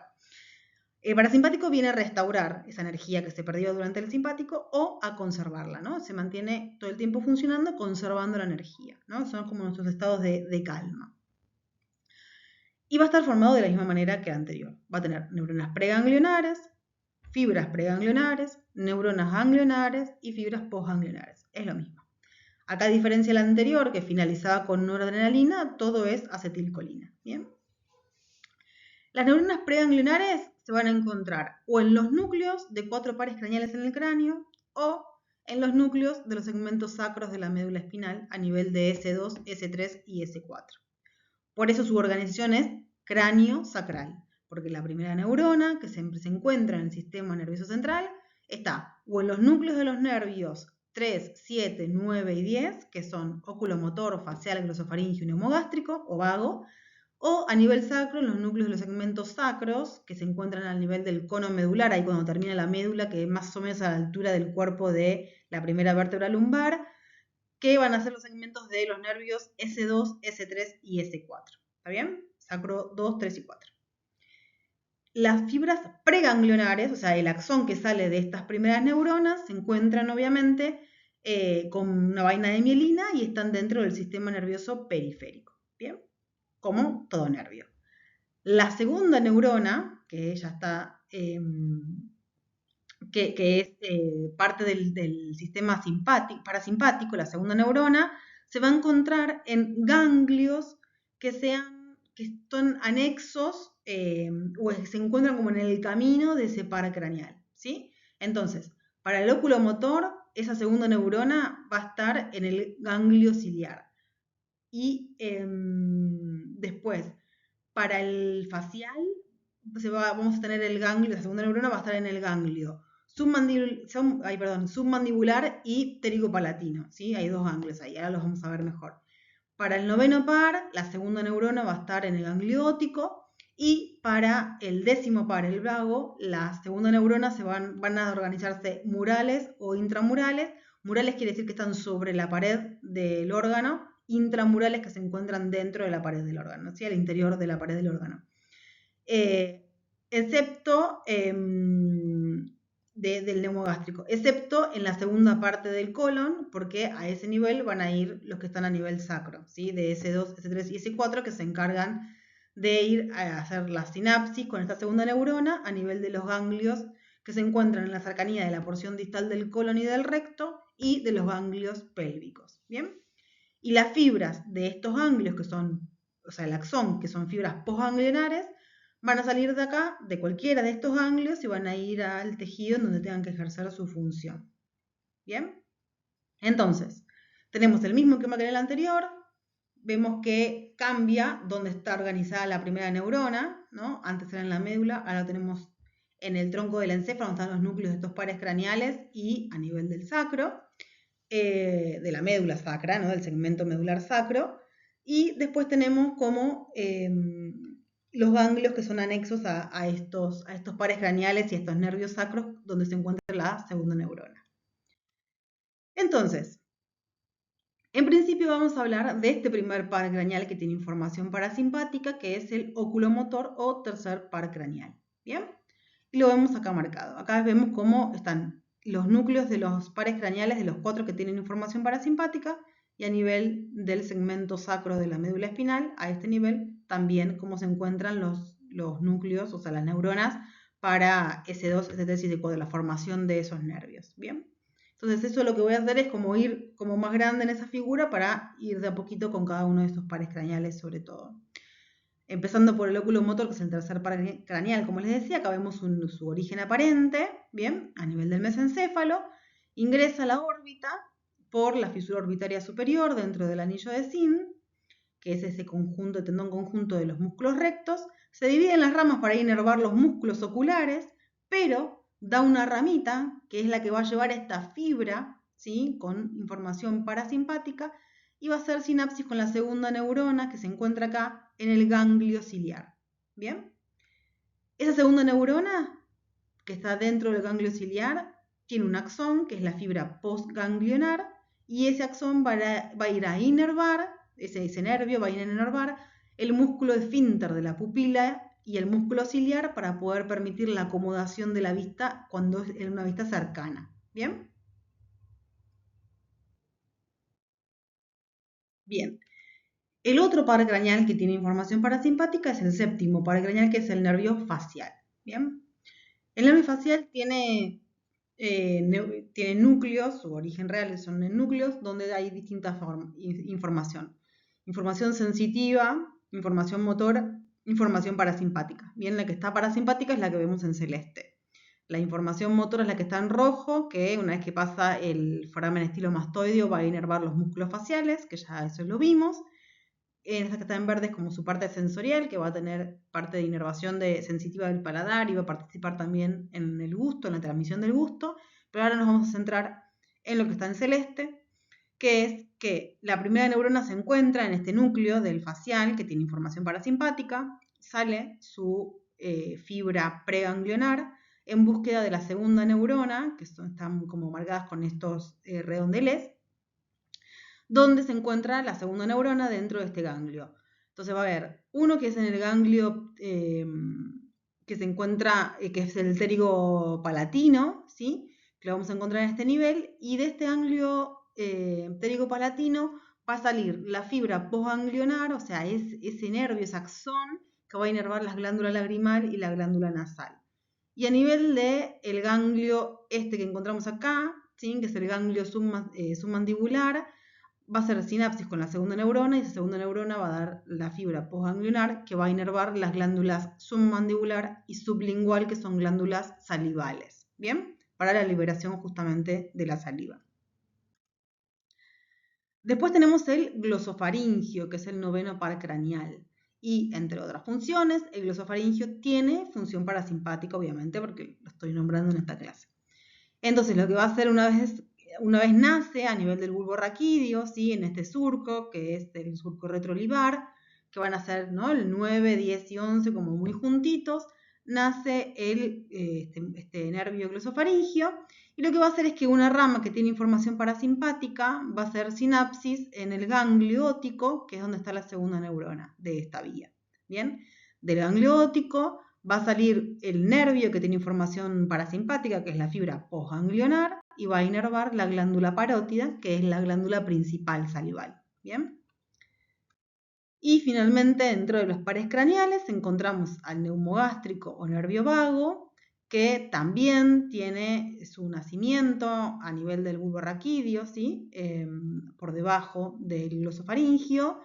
Speaker 1: el parasimpático viene a restaurar esa energía que se perdió durante el simpático o a conservarla, ¿no? Se mantiene todo el tiempo funcionando, conservando la energía, ¿no? Son como nuestros estados de calma. Y va a estar formado de la misma manera que el anterior. Va a tener neuronas preganglionares, fibras preganglionares, neuronas ganglionares y fibras postganglionares. Es lo mismo. Acá, a diferencia del anterior, que finalizaba con noradrenalina, todo es acetilcolina. ¿Bien? Las neuronas preganglionares se van a encontrar o en los núcleos de 4 pares craneales en el cráneo o en los núcleos de los segmentos sacros de la médula espinal a nivel de S2, S3 y S4. Por eso su organización es cráneo-sacral, porque la primera neurona, que siempre se encuentra en el sistema nervioso central, está o en los núcleos de los nervios 3, 7, 9 y 10, que son oculomotor, facial, glosofaringio y neumogástrico o vago, o a nivel sacro en los núcleos de los segmentos sacros, que se encuentran al nivel del cono medular, ahí cuando termina la médula, que es más o menos a la altura del cuerpo de la primera vértebra lumbar, que van a ser los segmentos de los nervios S2, S3 y S4. ¿Está bien? Sacro 2, 3 y 4. Las fibras preganglionares, o sea, el axón que sale de estas primeras neuronas, se encuentran obviamente con una vaina de mielina y están dentro del sistema nervioso periférico. ¿Bien? Como todo nervio. La segunda neurona, que ya está, que es parte del sistema parasimpático, la segunda neurona, se va a encontrar en ganglios que están anexos o se encuentran como en el camino de ese par craneal, ¿sí? Entonces, para el oculomotor, esa segunda neurona va a estar en el ganglio ciliar. Y después, para el facial, vamos a tener el ganglio, la segunda neurona va a estar en el ganglio submandibular y pterigopalatino, ¿sí? Hay dos ganglios ahí, ahora los vamos a ver mejor. Para el noveno par, la segunda neurona va a estar en el ganglio óptico, y para el décimo par, el vago, la segunda neurona van a organizarse murales o intramurales. Murales quiere decir que están sobre la pared del órgano, intramurales que se encuentran dentro de la pared del órgano, ¿sí? Al interior de la pared del órgano. Excepto del neumogástrico, excepto en la segunda parte del colon, porque a ese nivel van a ir los que están a nivel sacro, ¿sí? De S2, S3 y S4, que se encargan de ir a hacer la sinapsis con esta segunda neurona a nivel de los ganglios que se encuentran en la cercanía de la porción distal del colon y del recto y de los ganglios pélvicos, ¿bien? Y las fibras de estos ganglios, que son, o sea, el axón, que son fibras postganglionares, van a salir de acá, de cualquiera de estos ganglios, y van a ir al tejido en donde tengan que ejercer su función. ¿Bien? Entonces, tenemos el mismo esquema que en el anterior. Vemos que cambia donde está organizada la primera neurona, ¿no? Antes era en la médula, ahora lo tenemos en el tronco del encéfalo, donde están los núcleos de estos pares craneales y a nivel del sacro, de la médula sacra, ¿no? Del segmento medular sacro. Y después tenemos como los ganglios que son anexos a estos pares craneales y a estos nervios sacros donde se encuentra la segunda neurona. Entonces, en principio vamos a hablar de este primer par craneal que tiene información parasimpática, que es el oculomotor o tercer par craneal. ¿Bien? Y lo vemos acá marcado. Acá vemos cómo están los núcleos de los pares craneales de los 4 que tienen información parasimpática y a nivel del segmento sacro de la médula espinal, a este nivel también cómo se encuentran los núcleos, o sea, las neuronas para S2, S3 y S4, la formación de esos nervios, ¿bien? Entonces eso lo que voy a hacer es como ir como más grande en esa figura para ir de a poquito con cada uno de estos pares craneales sobre todo. Empezando por el óculo motor, que es el tercer par craneal, como les decía, acá vemos su origen aparente, ¿bien? A nivel del mesencéfalo, ingresa a la órbita por la fisura orbitaria superior dentro del anillo de Zinn, que es ese conjunto, tendón conjunto de los músculos rectos, se divide en las ramas para inervar los músculos oculares, pero da una ramita, que es la que va a llevar esta fibra, ¿sí? Con información parasimpática, y va a hacer sinapsis con la segunda neurona que se encuentra acá en el ganglio ciliar. ¿Bien? Esa segunda neurona que está dentro del ganglio ciliar tiene un axón, que es la fibra postganglionar, y ese axón va a ir a inervar, ese nervio va a ir a inervar el músculo esfínter de la pupila y el músculo ciliar para poder permitir la acomodación de la vista cuando es en una vista cercana. ¿Bien? Bien. El otro par craneal que tiene información parasimpática es el séptimo par craneal, que es el nervio facial. ¿Bien? El nervio facial tiene núcleos, su origen real son en núcleos, donde hay distintas información. Información sensitiva, información motor, información parasimpática. Bien, la que está parasimpática es la que vemos en celeste. La información motor es la que está en rojo, que una vez que pasa el foramen estilomastoideo va a inervar los músculos faciales, que ya eso lo vimos. Esta que está en verde es como su parte sensorial, que va a tener parte de inervación sensitiva del paladar y va a participar también en el gusto, en la transmisión del gusto. Pero ahora nos vamos a centrar en lo que está en celeste, que es que la primera neurona se encuentra en este núcleo del facial, que tiene información parasimpática, sale su fibra preganglionar en búsqueda de la segunda neurona, que están como marcadas con estos redondeles, donde se encuentra la segunda neurona dentro de este ganglio. Entonces va a haber uno que es en el ganglio que se encuentra, que es el pterigo palatino, ¿sí? Que lo vamos a encontrar en este nivel, y de este ganglio pterigo palatino va a salir la fibra postganglionar, o sea, es ese nervio, ese axón, que va a inervar las glándulas lagrimal y la glándula nasal. Y a nivel del ganglio este que encontramos acá, ¿sí? Que es el ganglio submandibular, va a hacer sinapsis con la segunda neurona y esa segunda neurona va a dar la fibra postganglionar que va a inervar las glándulas submandibular y sublingual, que son glándulas salivales, ¿bien? Para la liberación justamente de la saliva. Después tenemos el glosofaringio, que es el noveno par craneal. Y entre otras funciones, el glosofaringio tiene función parasimpática, obviamente, porque lo estoy nombrando en esta clase. Entonces, lo que va a hacer una vez nace a nivel del bulbo raquídeo, ¿sí? En este surco, que es el surco retrolivar, que van a ser, ¿no? El 9, 10 y 11 como muy juntitos, nace este nervio glosofaringio, y lo que va a hacer es que una rama que tiene información parasimpática va a hacer sinapsis en el ganglio óptico, que es donde está la segunda neurona de esta vía. ¿Bien? Del ganglio óptico va a salir el nervio que tiene información parasimpática, que es la fibra postganglionar, y va a inervar la glándula parótida, que es la glándula principal salival. ¿Bien? Y finalmente, dentro de los pares craneales, encontramos al neumogástrico o nervio vago, que también tiene su nacimiento a nivel del bulbo raquídeo, ¿sí? Por debajo del glosofaringio,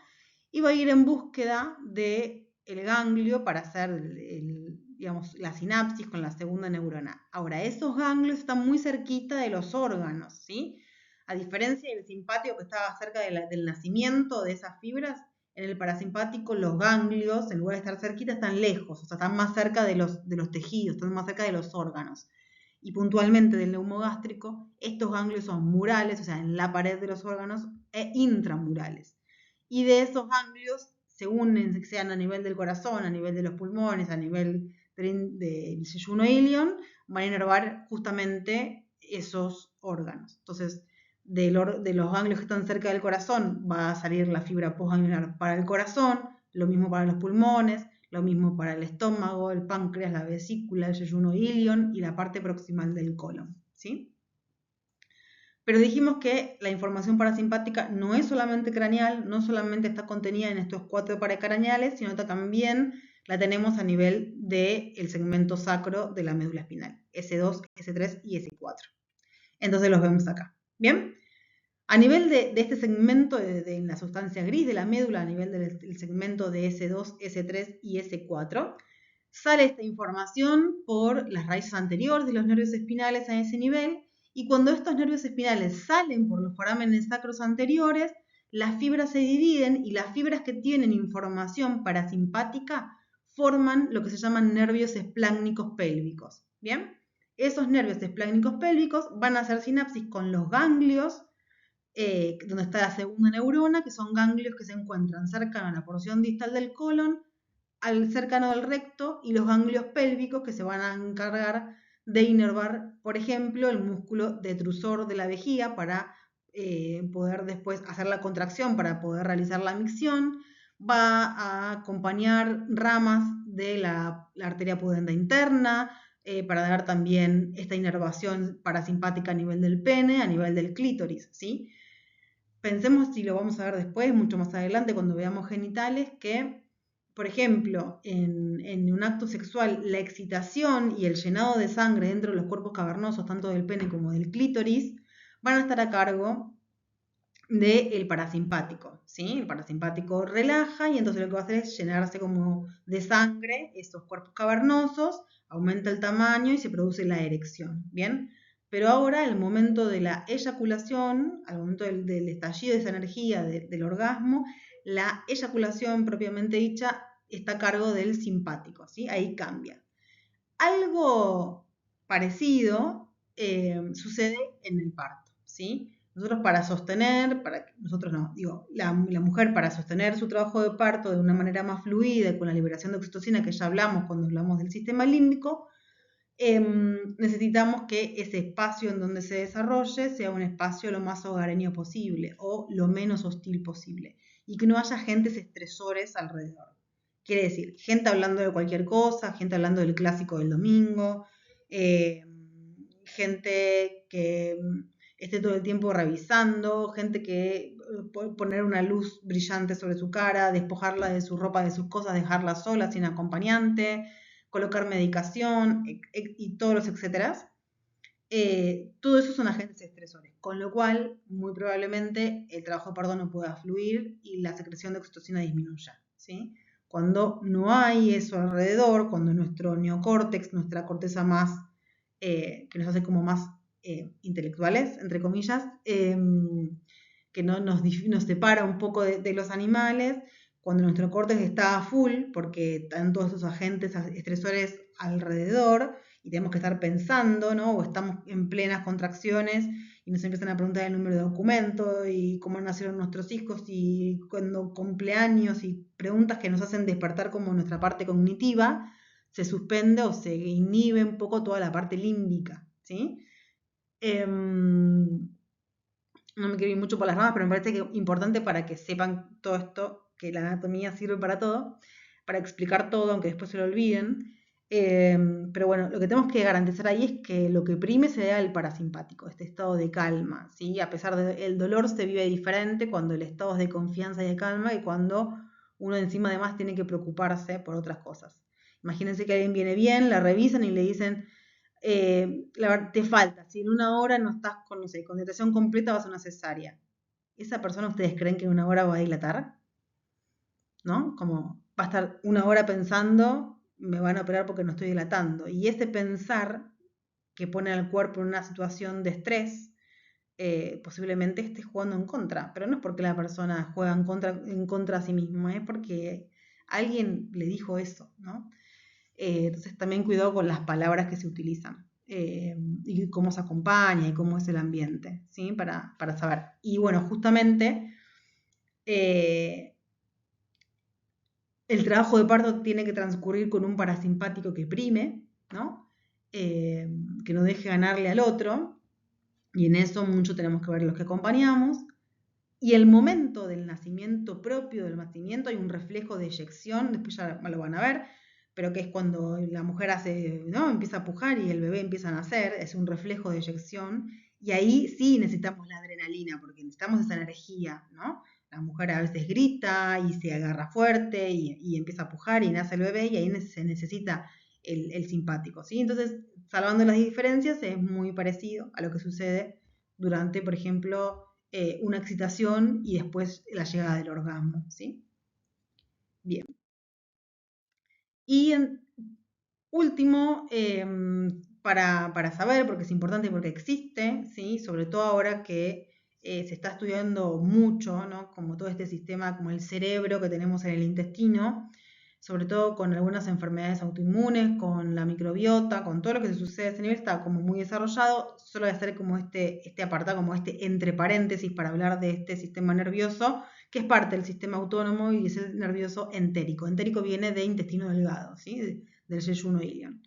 Speaker 1: y va a ir en búsqueda del ganglio para hacer digamos, la sinapsis con la segunda neurona. Ahora, esos ganglios están muy cerquita de los órganos, ¿sí? A diferencia del simpático que estaba cerca del nacimiento de esas fibras, en el parasimpático los ganglios, en lugar de estar cerquita, están lejos, o sea, están más cerca de los tejidos, están más cerca de los órganos. Y puntualmente del neumogástrico, estos ganglios son murales, o sea, en la pared de los órganos, e intramurales. Y de esos ganglios se unen, sean a nivel del corazón, a nivel de los pulmones, a nivel del yeyuno ilion, van a inervar justamente esos órganos. Entonces, de los ganglios que están cerca del corazón va a salir la fibra postganglionar para el corazón, lo mismo para los pulmones, lo mismo para el estómago, el páncreas, la vesícula, el yeyuno ilion y la parte proximal del colon, ¿sí? Pero dijimos que la información parasimpática no es solamente craneal, no solamente está contenida en estos 4 paracraneales, sino que también la tenemos a nivel del segmento sacro de la médula espinal, S2, S3 y S4. Entonces los vemos acá. ¿Bien? A nivel de este segmento de la sustancia gris de la médula, a nivel del segmento de S2, S3 y S4, sale esta información por las raíces anteriores de los nervios espinales a ese nivel, y cuando estos nervios espinales salen por los forámenes sacros anteriores, las fibras se dividen y las fibras que tienen información parasimpática forman lo que se llaman nervios espláncnicos pélvicos. ¿Bien? Esos nervios espláncnicos pélvicos van a hacer sinapsis con los ganglios, donde está la segunda neurona, que son ganglios que se encuentran cercanos a la porción distal del colon, al cercano del recto, y los ganglios pélvicos que se van a encargar de inervar, por ejemplo, el músculo detrusor de la vejiga para poder después hacer la contracción para poder realizar la micción. Va a acompañar ramas de la arteria pudenda interna, para dar también esta inervación parasimpática a nivel del pene, a nivel del clítoris, ¿sí? Pensemos, si lo vamos a ver después, mucho más adelante, cuando veamos genitales, que, por ejemplo, en un acto sexual, la excitación y el llenado de sangre dentro de los cuerpos cavernosos, tanto del pene como del clítoris, van a estar a cargo del parasimpático, ¿sí? El parasimpático relaja y entonces lo que va a hacer es llenarse como de sangre estos cuerpos cavernosos, aumenta el tamaño y se produce la erección, ¿bien? Pero ahora, al momento de la eyaculación, al momento del estallido de esa energía, del orgasmo, la eyaculación propiamente dicha está a cargo del simpático, ¿sí? Ahí cambia. Algo parecido sucede en el parto, ¿sí? Nosotros nosotros no, digo, la mujer para sostener su trabajo de parto de una manera más fluida, con la liberación de oxitocina que ya hablamos cuando hablamos del sistema límbico, necesitamos que ese espacio en donde se desarrolle sea un espacio lo más hogareño posible o lo menos hostil posible y que no haya agentes estresores alrededor. Quiere decir, gente hablando de cualquier cosa, gente hablando del clásico del domingo, gente que esté todo el tiempo revisando, gente que poner una luz brillante sobre su cara, despojarla de su ropa, de sus cosas, dejarla sola, sin acompañante, colocar medicación y todos los etcétera. Todo eso son agentes estresores, con lo cual muy probablemente el trabajo de parto no pueda fluir y la secreción de oxitocina disminuya, ¿sí? Cuando no hay eso alrededor, cuando nuestro neocórtex, nuestra corteza más, que nos hace como más intelectuales, entre comillas, que no nos separa un poco de los animales, cuando nuestro córtex está a full, porque están todos esos agentes estresores alrededor, y tenemos que estar pensando, ¿no? O estamos en plenas contracciones y nos empiezan a preguntar el número de documento y cómo nacieron nuestros hijos y cuando cumpleaños y preguntas que nos hacen despertar como nuestra parte cognitiva, se suspende o se inhibe un poco toda la parte límbica, ¿sí? No me quiero ir mucho por las ramas, pero me parece que es importante para que sepan todo esto, que la anatomía sirve para todo, para explicar todo, aunque después se lo olviden. Pero bueno, lo que tenemos que garantizar ahí es que lo que prime sea el parasimpático, este estado de calma, ¿sí? A pesar del dolor se vive diferente cuando el estado es de confianza y de calma y cuando uno encima además tiene que preocuparse por otras cosas. Imagínense que alguien viene bien, la revisan y le dicen, te falta, si en una hora no estás con, no sé, con dilatación completa vas a una cesárea. ¿Esa persona ustedes creen que en una hora va a dilatar? ¿No? Como va a estar una hora pensando, me van a operar porque no estoy dilatando. Y ese pensar que pone al cuerpo en una situación de estrés, posiblemente esté jugando en contra. Pero no es porque la persona juega en contra a sí misma, es porque alguien le dijo eso, ¿no? Entonces también cuidado con las palabras que se utilizan, y cómo se acompaña y cómo es el ambiente, ¿sí? Para saber. Y bueno, justamente el trabajo de parto tiene que transcurrir con un parasimpático que prime, ¿no? Que no deje ganarle al otro, y en eso mucho tenemos que ver los que acompañamos. Y el momento del nacimiento propio del nacimiento hay un reflejo de eyección, después ya lo van a ver, pero que es cuando la mujer hace, ¿no? Empieza a pujar y el bebé empieza a nacer, es un reflejo de eyección, Y ahí sí necesitamos la adrenalina, porque necesitamos esa energía, ¿no? La mujer a veces grita y se agarra fuerte y empieza a pujar y nace el bebé y ahí se necesita el simpático, ¿sí? Entonces, salvando las diferencias, es muy parecido a lo que sucede durante, por ejemplo, una excitación y después la llegada del orgasmo, ¿sí? Bien. Y último, para saber, porque es importante y porque existe, ¿sí? Sobre todo ahora que se está estudiando mucho, ¿no? Como todo este sistema, como el cerebro que tenemos en el intestino, sobre todo con algunas enfermedades autoinmunes, con la microbiota, con todo lo que se sucede a ese nivel, está como muy desarrollado. Solo voy a hacer como este apartado, como este entre paréntesis para hablar de este sistema nervioso, que es parte del sistema autónomo y es el nervioso entérico. Entérico viene de intestino delgado, ¿sí? Del yeyuno ilion.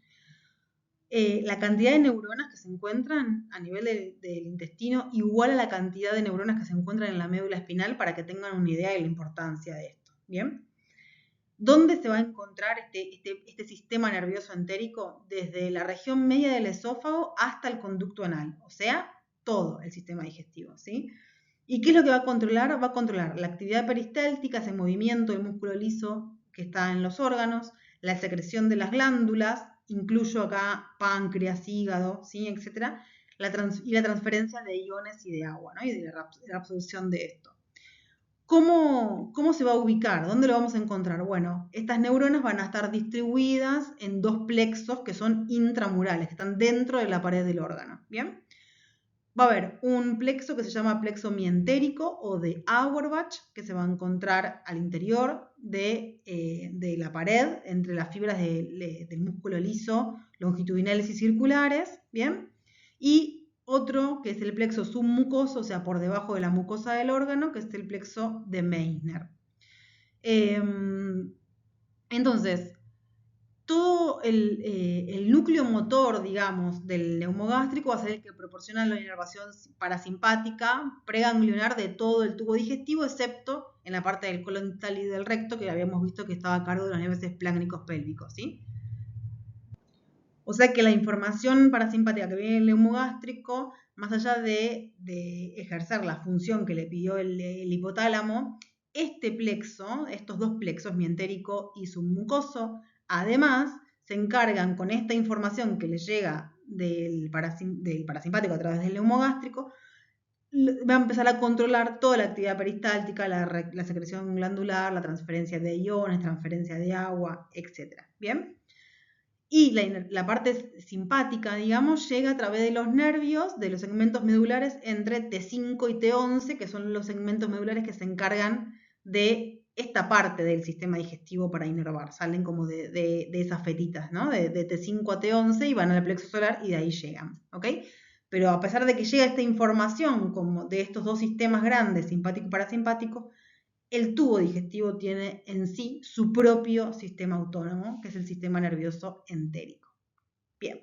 Speaker 1: La cantidad de neuronas que se encuentran a nivel del intestino igual a la cantidad de neuronas que se encuentran en la médula espinal para que tengan una idea de la importancia de esto. ¿Bien? ¿Dónde se va a encontrar este sistema nervioso entérico? Desde la región media del esófago hasta el conducto anal, o sea, todo el sistema digestivo, ¿sí? ¿Y qué es lo que va a controlar? Va a controlar la actividad peristáltica, ese movimiento del músculo liso que está en los órganos, la secreción de las glándulas, incluyo acá páncreas, hígado, ¿sí? Etcétera, y la transferencia de iones y de agua, ¿no? Y de la absorción de esto. ¿Cómo se va a ubicar? ¿Dónde lo vamos a encontrar? Bueno, estas neuronas van a estar distribuidas en dos plexos que son intramurales, que están dentro de la pared del órgano. ¿Bien? Va a haber un plexo que se llama plexo mientérico o de Auerbach, que se va a encontrar al interior de la pared, entre las fibras del músculo liso, longitudinales y circulares, ¿bien? Y otro que es el plexo submucoso, o sea, por debajo de la mucosa del órgano, que es el plexo de Meissner. Entonces, todo el núcleo motor, digamos, del neumogástrico va a ser el que proporciona la inervación parasimpática preganglionar de todo el tubo digestivo, excepto en la parte del colon tal y del recto, que habíamos visto que estaba a cargo de los nervios espláncnicos pélvicos, ¿sí? O sea que la información parasimpática que viene del neumogástrico, más allá de ejercer la función que le pidió el hipotálamo, este plexo, estos dos plexos, mientérico y submucoso, además se encargan con esta información que le llega del parasimpático a través del neumogástrico, va a empezar a controlar toda la actividad peristáltica, la secreción glandular, la transferencia de iones, transferencia de agua, etc. ¿Bien? Y la parte simpática, digamos, llega a través de los nervios de los segmentos medulares entre T5 y T11, que son los segmentos medulares que se encargan de esta parte del sistema digestivo para inervar. Salen como de esas fetitas, ¿no? De T5 a T11 y van al plexo solar y de ahí llegan, ¿ok? Pero a pesar de que llega esta información como de estos dos sistemas grandes, simpático y parasimpático, el tubo digestivo tiene en sí su propio sistema autónomo, que es el sistema nervioso entérico. Bien,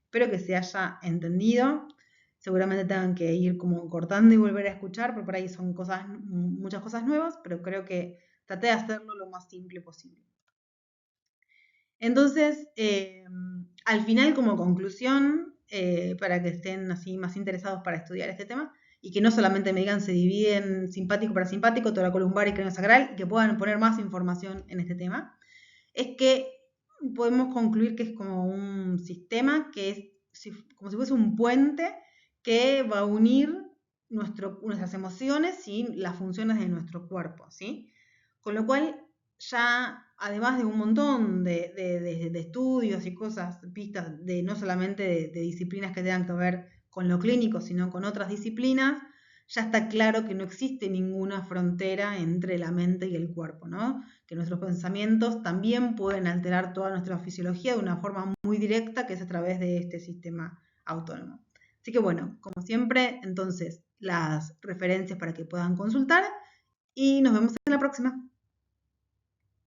Speaker 1: espero que se haya entendido. Seguramente tengan que ir como cortando y volver a escuchar, porque por ahí son muchas cosas nuevas, pero creo que traté de hacerlo lo más simple posible. Entonces, al final, como conclusión, para que estén así más interesados para estudiar este tema, y que no solamente me digan se divide en simpático, parasimpático, toracolumbar y cráneo sacral, y que puedan poner más información en este tema, es que podemos concluir que es como un sistema que es como si fuese un puente que va a unir nuestras emociones y las funciones de nuestro cuerpo, ¿sí? Con lo cual, ya además de un montón de estudios y cosas, pistas de no solamente de disciplinas que tengan que ver con lo clínico, sino con otras disciplinas, ya está claro que no existe ninguna frontera entre la mente y el cuerpo, ¿no? Que nuestros pensamientos también pueden alterar toda nuestra fisiología de una forma muy directa, que es a través de este sistema autónomo. Así que bueno, como siempre, entonces las referencias para que puedan consultar y nos vemos en la próxima.